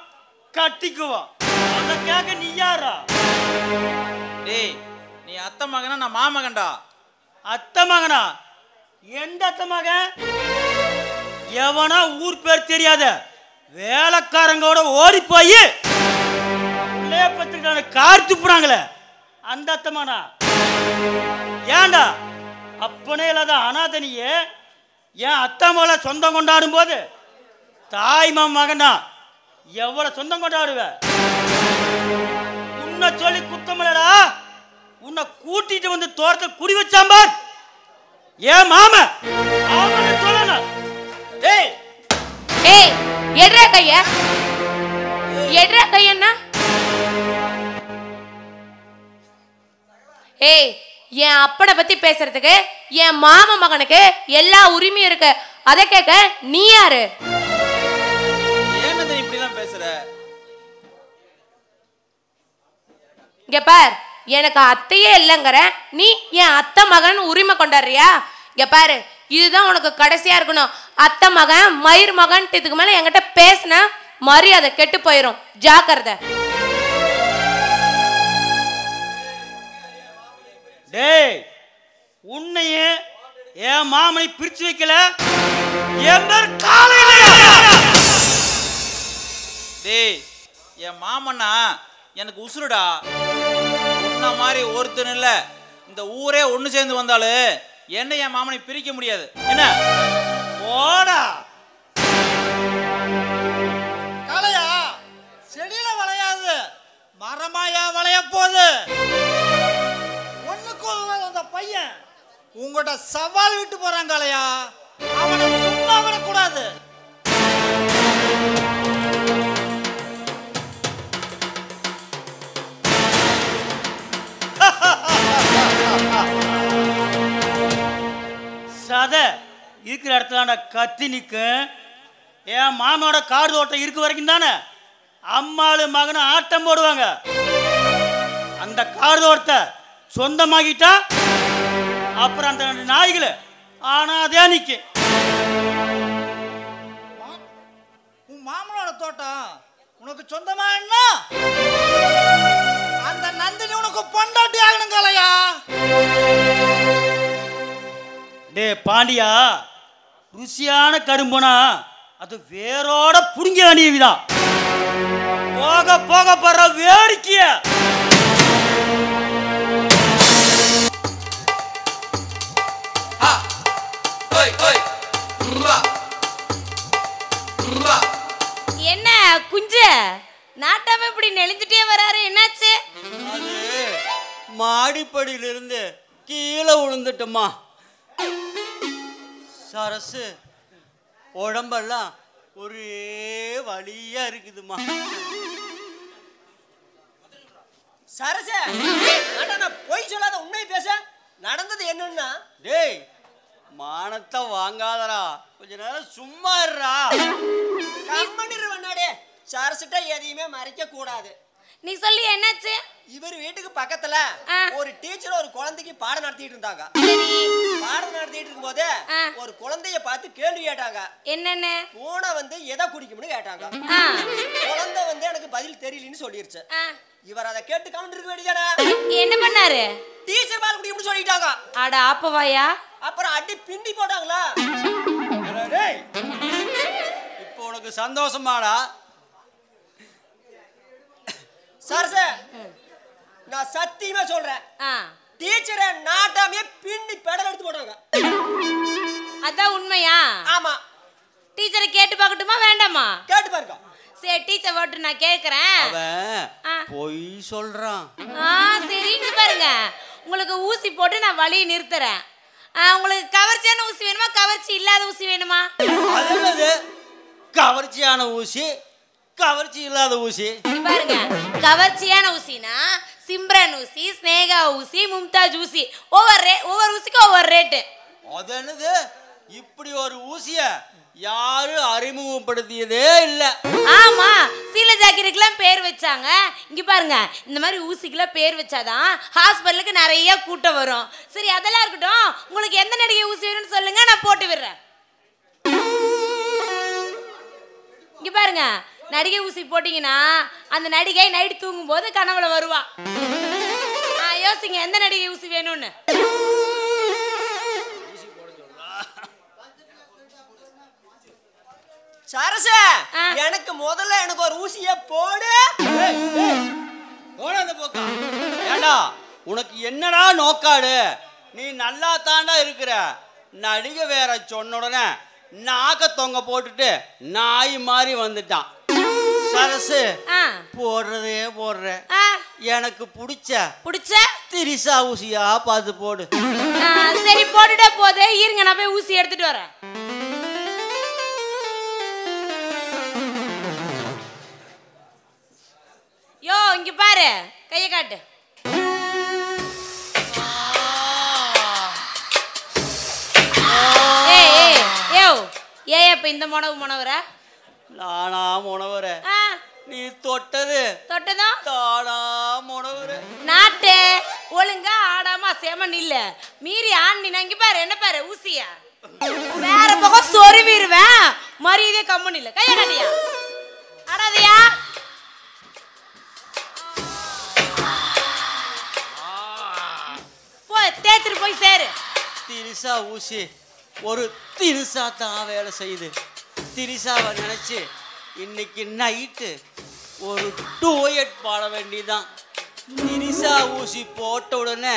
கட்டிக்குவோம். அதை கேட்க நீ யாரா? டேய் நீ அத்தை மகனா நான் மாமகன்டா. அத்தை மகனா? எந்த அத்தை மகன்? எவனா ஊர் பேர் தெரியாத வேலைக்காரங்களோட ஓடி போய் கார் துப்புறாங்களே அந்த அத்தை மகனா? ஏண்டா அப்பனே இல்லாத அனாதனியே என் அத்தை மகளை சொந்தம் கொண்டாடும் போது தாய் மகனா எவ்வளவு சொந்தம் கொண்டாடுவ? உன்னை சொல்லி குத்தமில்லடா. உன்னை கூட்டிட்டு வந்து தோட்டத்தை குடி வச்சாம்பார் ஏன் மாம அவனை சொல்லணும். ஏய் ஏய் எட்ரா கையா, எட்ரா கையன்னா? ஏய் என் அப்பனை பத்தி பேசுறதுக்கு என் மாமா மகனுக்கு எல்லா உரிமையும் இருக்கு. அதை கேட்க நீ யாரு? ஏன் இப்படிலாம் பேசுற? இங்க பார், எனக்கு அத்தையே இல்லைங்கிற நீ என் அத்தை மகன் உரிமை கொண்டாடுறியா? இங்க பாரு, இதுதான் உனக்கு கடைசியா இருக்கணும். அத்தை மகன் மயிர் மகன் இதுக்கு மேல என்கிட்ட பேசின மரியாதை கெட்டு போயிரும். ஜாக்கிரதை. டேய் உன்னையே என் மாமனை பிரிச்சு வைக்கல என் பேர் காலையில. டேய் என் மாமன்னா எனக்கு உசுருடா. உன்ன மாதிரி ஒருத்தன் இல்ல இந்த ஊரே ஒண்ணு சேர்ந்து வந்தாலும் என்ன என் மாமனை பிரிக்க முடியாது. என்ன போடா காளையா, செடியில வளையாது மரமாயா வளைய போகுது. ஒண்ணுக்கு அந்த பையன் உங்கள்கிட்ட சவால் விட்டு போறான் காளையா. அவனை சும்மா விடக்கூடாது. சதை இருக்கிற இடத்துல கத்தி நிற்கும். என் மாமனோட காடு தோட்டம் இருக்க வரைக்கும் தானே அம்மாளு மகனும் ஆட்டம் போடுவாங்க. அந்த காடு தோட்டத்தை சொந்தமாகிட்டா அப்புறம் அந்த நாய்களை ஆனாதே நிற்கும். உன் மாமனோட தோட்டம் உனக்கு சொந்தமா என்ன? அந்த நந்தினி உனக்கு பொண்டாட்டி ஆகணும் காளையா. டே பாண்டியா, ருசியான கரும்புனா அது வேரோட புடுங்க வேண்டியதுதான். போக போக போற வேடிக்கைய என்ன குஞ்சு நாட்டாம இப்படி நெளிஞ்சிட்டே வராரு, என்னாச்சு? அது மாடிப்படியிலிருந்து கீழே விழுந்துட்டோமா. சரசு உடம்பெல்லாம் ஒரே வலியா இருக்குதுமா. சரச பொய் சொல்லாத உண்மையை பேச. நடந்தது என்னன்னா, டேய் மானத்தை வாங்காதரா, கொஞ்ச நேரம் சும்மா இருடா. கம்மனிருவனாடே, சரசிட்ட எதையுமே மறைக்க கூடாது. நீ சொல்லி என்னாச்சு? இவர் வீட்டுக்கு பக்கத்துல ஒரு டீச்சர் ஒரு குழந்தைக்கு பாடம் நடத்திட்டு இருந்தாங்க. பாடம் நடத்திட்டு இருக்கும் போது ஒரு குழந்தைய பார்த்து கேள்வி கேட்டாங்க. என்னன்னு? பூனை வந்து எதை குடிக்கும்னு கேட்டாங்க. குழந்தை வந்து எனக்கு பதில் தெரியலன்னு சொல்லிருச்சு. இவர் அதை கேட்டு கவுண்ட் இருக்க வேண்டியதானே. என்ன பண்ணாரு? டீச்சர் பால் குடிக்கும்னு சொல்லிட்டாங்க. அட ஆப்பவாயா. அப்புறம் அடி பிண்டி போட்டாங்களா. இப்போ உனக்கு சந்தோஷமாடா? சரச நான் சத்தியமா சொல்றேன், டீச்சரை நாட்டாமே பின்னி பெடல் எடுத்து போட்டாங்க. அதான் உண்மையா? ஆமா. டீச்சரை கேட்டு பார்க்கட்டுமா வேண்டாமா? கேட்டு பாருங்க. சரி டீச்சர் வாட்டு நான் கேட்கறேன். அவன் பொய் சொல்றான். சரிங்க பாருங்க, உங்களுக்கு ஊசி போட்டு நான் வலியை நிறுத்துறேன். உங்களுக்கு கவர்ச்சியான ஊசி வேணுமா கவர்ச்சி இல்லாத ஊசி வேணுமா? அது என்னது கவர்ச்சியான ஊசி கவர்ச்சி இல்லாத ஊசி? பாருங்க, கவர்ச்சியான ஊசினா சிம்ரன் ஊசி, ஸ்னேகா ஊசி, மும்தாஜ் ஊசி, ஒவ்வொரு ஊசிக்கும் ஒவ்வொரு ரேட்டு. அது என்னது இப்படி ஒரு ஊசிய யாரும் அறிமுகப்படுத்தியதே இல்ல. ஆமா, சீல ஜாக்கெட்டுக்குலாம் பேர் வச்சாங்க. இங்க பாருங்க, இந்த மாதிரி ஊசிக்குலாம் பேர் வச்சாதான் ஹாஸ்பிட்டலுக்கு நிறைய கூட்டம் வரும். சரி, அதெல்லாம் இருக்கட்டும். உங்களுக்கு எந்த நடிகை ஊசி வேணும்னு சொல்லுங்க, நான் போட்டு விடுறேன். இங்க பாருங்க, நடிகை ஊசி போட்டீங்கன்னா அந்த நடிகை நைட்டு தூங்கும் போது கனவுல வருவா. யோசிங்க எந்த நடிகை ஊசி வேணும்னு. சரச, எனக்கு முதல்ல எனக்கு ஒரு ஊசிய போடு. அந்த போக்கா ஏண்டா உனக்கு என்னடா நோக்காடு? நீ நல்லா தாண்டா இருக்கிற. நடிகை வேற சொன்ன உடனே நாக்க தொங்க போட்டுட்டு நாய் மாதிரி வந்துட்டான். சரசு போடுறதே போடுற. எனக்கு பிடிச்ச திரிசா ஊசியா பார்த்து போடு. சரி, போட்டுட்டே போது. இருங்க, நான் போய் ஊசி எடுத்துட்டு வரேன். யோ, இங்க பாரு, கைய காட்டு. ஏய், இப்ப இந்த முனவர நானா முனவர? நீ தொட்டதும் தானா முனவர. நாட்டு ஒழுங்கா ஆடாம சேமன் இல்ல மீறி ஆண்டினா இங்க பாரு, என்ன பாரு, ஊசியா வேற பக்கம் சொருவிடுவேன். மரியாதை கம்மன் இல்ல. கைய காட்டியா ஆடாதையா? தேய்ச்சிட்டு போய் சேரு. திரிசா ஊசி ஒரு திரிசா தான் வேலை செய்யுது. திரிசாவை நினைச்சு இன்னைக்கு நைட்டு ஒரு டூயட் பாட வேண்டியதான். திரிசா ஊசி போட்ட உடனே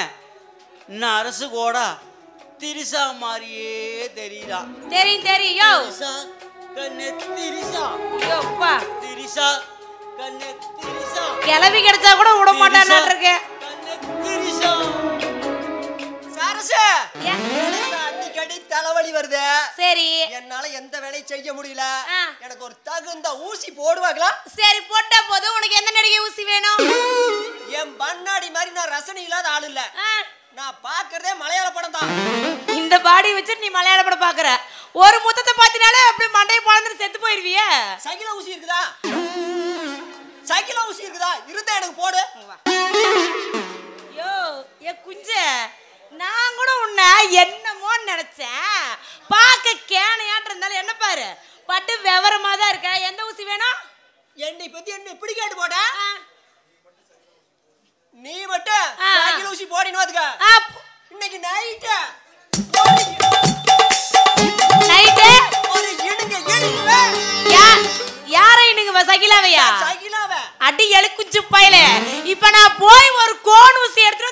நரசு கூட திரிசா மாதிரியே தெரியுதான். தெரியும். கண்ணே திரிசா, திரிசா கண்ணே திரிசா. கிளவி கிடைச்சா கூட விட மாட்டான் இருக்கு. திரிசா சரசு, அடிக்கடி தலைவலி வருது. சரி, என்னால எந்த வேலையும் செய்ய முடியல. எனக்கு ஒரு தகுந்த ஊசி போடுவாங்களா? சரி, போட்ட போது. உனக்கு எந்த நடிகை ஊசி வேணும்? என் பண்ணாடி மாதிரி நான் ரசனை இல்லாத ஆள் இல்ல. நான் பாக்குறதே மலையாள படம் தான். இந்த பாடி வச்சு நீ மலையாள படம் பாக்குற? ஒரு முத்தத்தை பார்த்தினாலே அப்படியே மண்டையை பழந்து செத்து போயிருவிய. சைக்கிள் ஊசி இருக்குதா? சைக்கிள் ஊசி இருக்குதா? இருந்தா எனக்கு போடு. யோ, ஏ குஞ்ச, நான் கூட உன்னை என்னமோ நினைச்சேன். பார்க்க கேனையாட்டு இருந்தாலும் என்ன பாரு, பட்டு விவரமா தான் இருக்க. எந்த ஊசி வேணும்? என்னை பத்தி என்ன இப்படி கேட்டு போட? நீ மட்டும் சைக்கிள் ஊசி போடின்னு வந்துக்க. இன்னைக்கு நைட்டு ஒரு இடுங்க. யாரை இடுங்க? சகிலாவையா? சகிலாவ அடி எழுக்குச்சு பையல. இப்ப நான் போய் ஒரு கோன் ஊசி எடுத்து